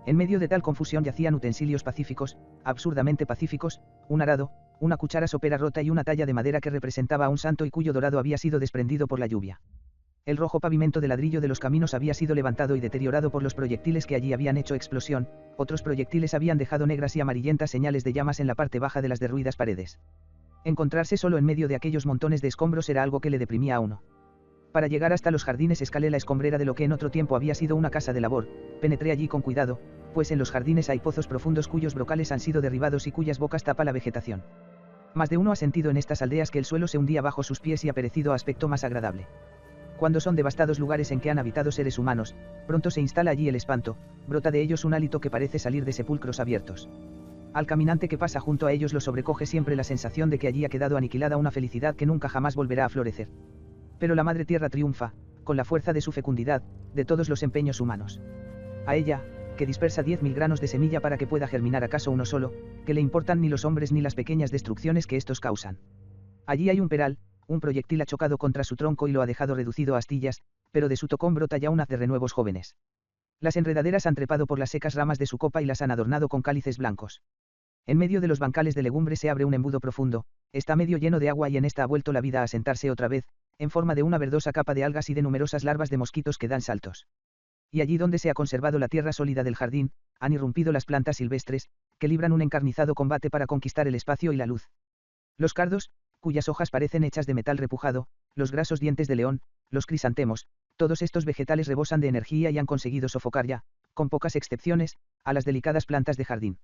En medio de tal confusión yacían utensilios pacíficos, absurdamente pacíficos, un arado, una cuchara sopera rota y una talla de madera que representaba a un santo y cuyo dorado había sido desprendido por la lluvia. El rojo pavimento de ladrillo de los caminos había sido levantado y deteriorado por los proyectiles que allí habían hecho explosión, otros proyectiles habían dejado negras y amarillentas señales de llamas en la parte baja de las derruidas paredes. Encontrarse solo en medio de aquellos montones de escombros era algo que le deprimía a uno. Para llegar hasta los jardines escalé la escombrera de lo que en otro tiempo había sido una casa de labor, penetré allí con cuidado, pues en los jardines hay pozos profundos cuyos brocales han sido derribados y cuyas bocas tapa la vegetación. Más de uno ha sentido en estas aldeas que el suelo se hundía bajo sus pies y ha perecido aspecto más agradable. Cuando son devastados lugares en que han habitado seres humanos, pronto se instala allí el espanto, brota de ellos un hálito que parece salir de sepulcros abiertos. Al caminante que pasa junto a ellos lo sobrecoge siempre la sensación de que allí ha quedado aniquilada una felicidad que nunca jamás volverá a florecer. Pero la Madre Tierra triunfa, con la fuerza de su fecundidad, de todos los empeños humanos. A ella, que dispersa 10.000 granos de semilla para que pueda germinar acaso uno solo, que le importan ni los hombres ni las pequeñas destrucciones que estos causan. Allí hay un peral, un proyectil ha chocado contra su tronco y lo ha dejado reducido a astillas, pero de su tocón brota ya un haz de renuevos jóvenes. Las enredaderas han trepado por las secas ramas de su copa y las han adornado con cálices blancos. En medio de los bancales de legumbre se abre un embudo profundo, está medio lleno de agua y en esta ha vuelto la vida a sentarse otra vez, en forma de una verdosa capa de algas y de numerosas larvas de mosquitos que dan saltos. Y allí donde se ha conservado la tierra sólida del jardín, han irrumpido las plantas silvestres, que libran un encarnizado combate para conquistar el espacio y la luz. Los cardos, cuyas hojas parecen hechas de metal repujado, los grasos dientes de león, los crisantemos, todos estos vegetales rebosan de energía y han conseguido sofocar ya, con pocas excepciones, a las delicadas plantas de jardín.